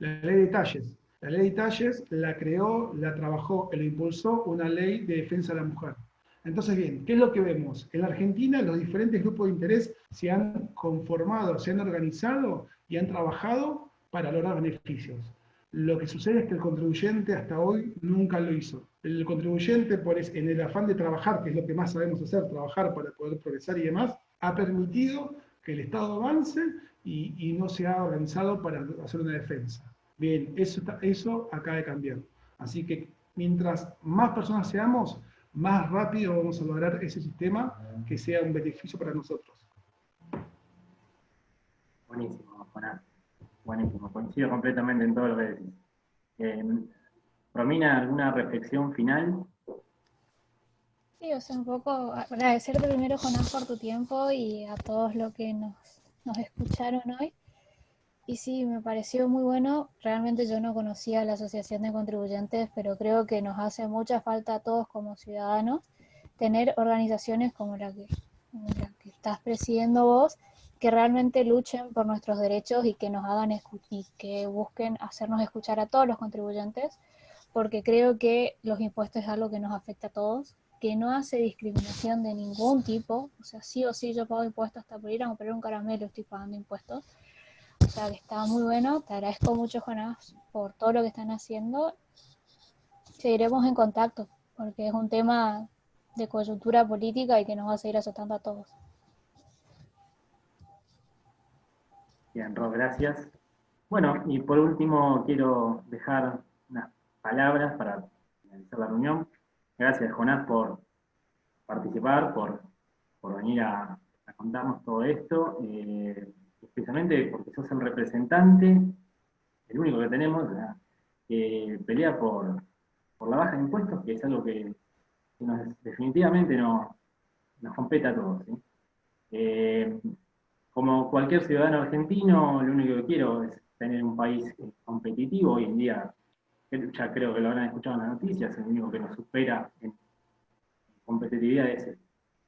la ley de talles. La ley de talles la creó, la trabajó, la impulsó una ley de defensa a la mujer. Entonces, bien, ¿qué es lo que vemos? En la Argentina los diferentes grupos de interés se han conformado, se han organizado y han trabajado para lograr beneficios. Lo que sucede es que el contribuyente hasta hoy nunca lo hizo. El contribuyente, en el afán de trabajar, que es lo que más sabemos hacer, trabajar para poder progresar y demás, ha permitido que el Estado avance y no se ha organizado para hacer una defensa. Bien, eso acaba de cambiar. Así que mientras más personas seamos, más rápido vamos a lograr ese sistema que sea un beneficio para nosotros. Buenísimo, Jonás. Buenísimo, coincido completamente en todo lo que decís. Romina, ¿alguna reflexión final? Sí, o sea, un poco agradecerte primero, Jonás, por tu tiempo y a todos los que nos escucharon hoy. Y sí, me pareció muy bueno. Realmente yo no conocía la Asociación de Contribuyentes, pero creo que nos hace mucha falta a todos como ciudadanos tener organizaciones como la que estás presidiendo vos, que realmente luchen por nuestros derechos y que nos hagan y que busquen hacernos escuchar a todos los contribuyentes, porque creo que los impuestos es algo que nos afecta a todos, que no hace discriminación de ningún tipo. O sea, sí o sí yo pago impuestos, hasta por ir a comprar un caramelo estoy pagando impuestos. O sea, que está muy bueno. Te agradezco mucho, Jonás, por todo lo que están haciendo. Seguiremos en contacto, porque es un tema de coyuntura política y que nos va a seguir azotando a todos. Bien, Ro, gracias. Bueno, y por último quiero dejar unas palabras para finalizar la reunión. Gracias, Jonás, por participar, por venir a contarnos todo esto, especialmente porque sos el representante, el único que tenemos, que pelea por la baja de impuestos, que es algo que definitivamente nos compete a todos, ¿sí? Como cualquier ciudadano argentino, lo único que quiero es tener un país competitivo. Hoy en día, ya creo que lo habrán escuchado en las noticias, el único que nos supera en competitividad es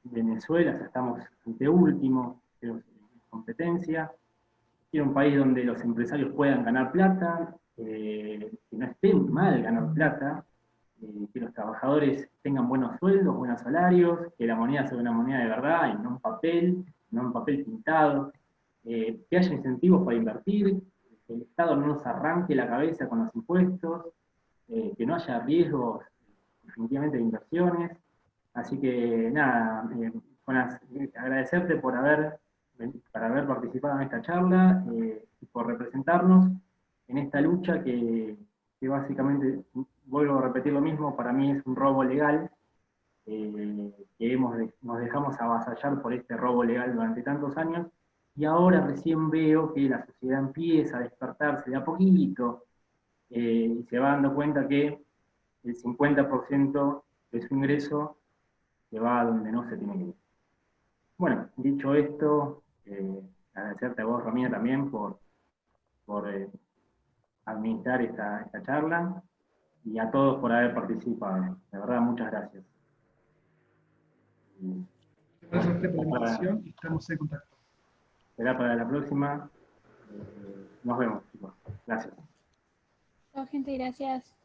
Venezuela, o sea, estamos anteúltimo en competencia. Quiero un país donde los empresarios puedan ganar plata, que no esté mal ganar plata, que los trabajadores tengan buenos sueldos, buenos salarios, que la moneda sea una moneda de verdad y no un papel pintado, que haya incentivos para invertir, que el Estado no nos arranque la cabeza con los impuestos, que no haya riesgos definitivamente de inversiones. Así que nada, Jonas, agradecerte por haber participado en esta charla y por representarnos en esta lucha que básicamente, vuelvo a repetir lo mismo, para mí es un robo legal, que nos dejamos avasallar por este robo legal durante tantos años, y ahora recién veo que la sociedad empieza a despertarse de a poquito, y se va dando cuenta que el 50% de su ingreso se va a donde no se tiene que ir. Bueno, dicho esto, agradecerte a vos, Romina, también por administrar esta charla, y a todos por haber participado. De verdad, muchas gracias. Gracias a usted por la invitación y estamos en contacto. Será para la próxima. Nos vemos, chicos. Gracias. Chao, gente, gracias.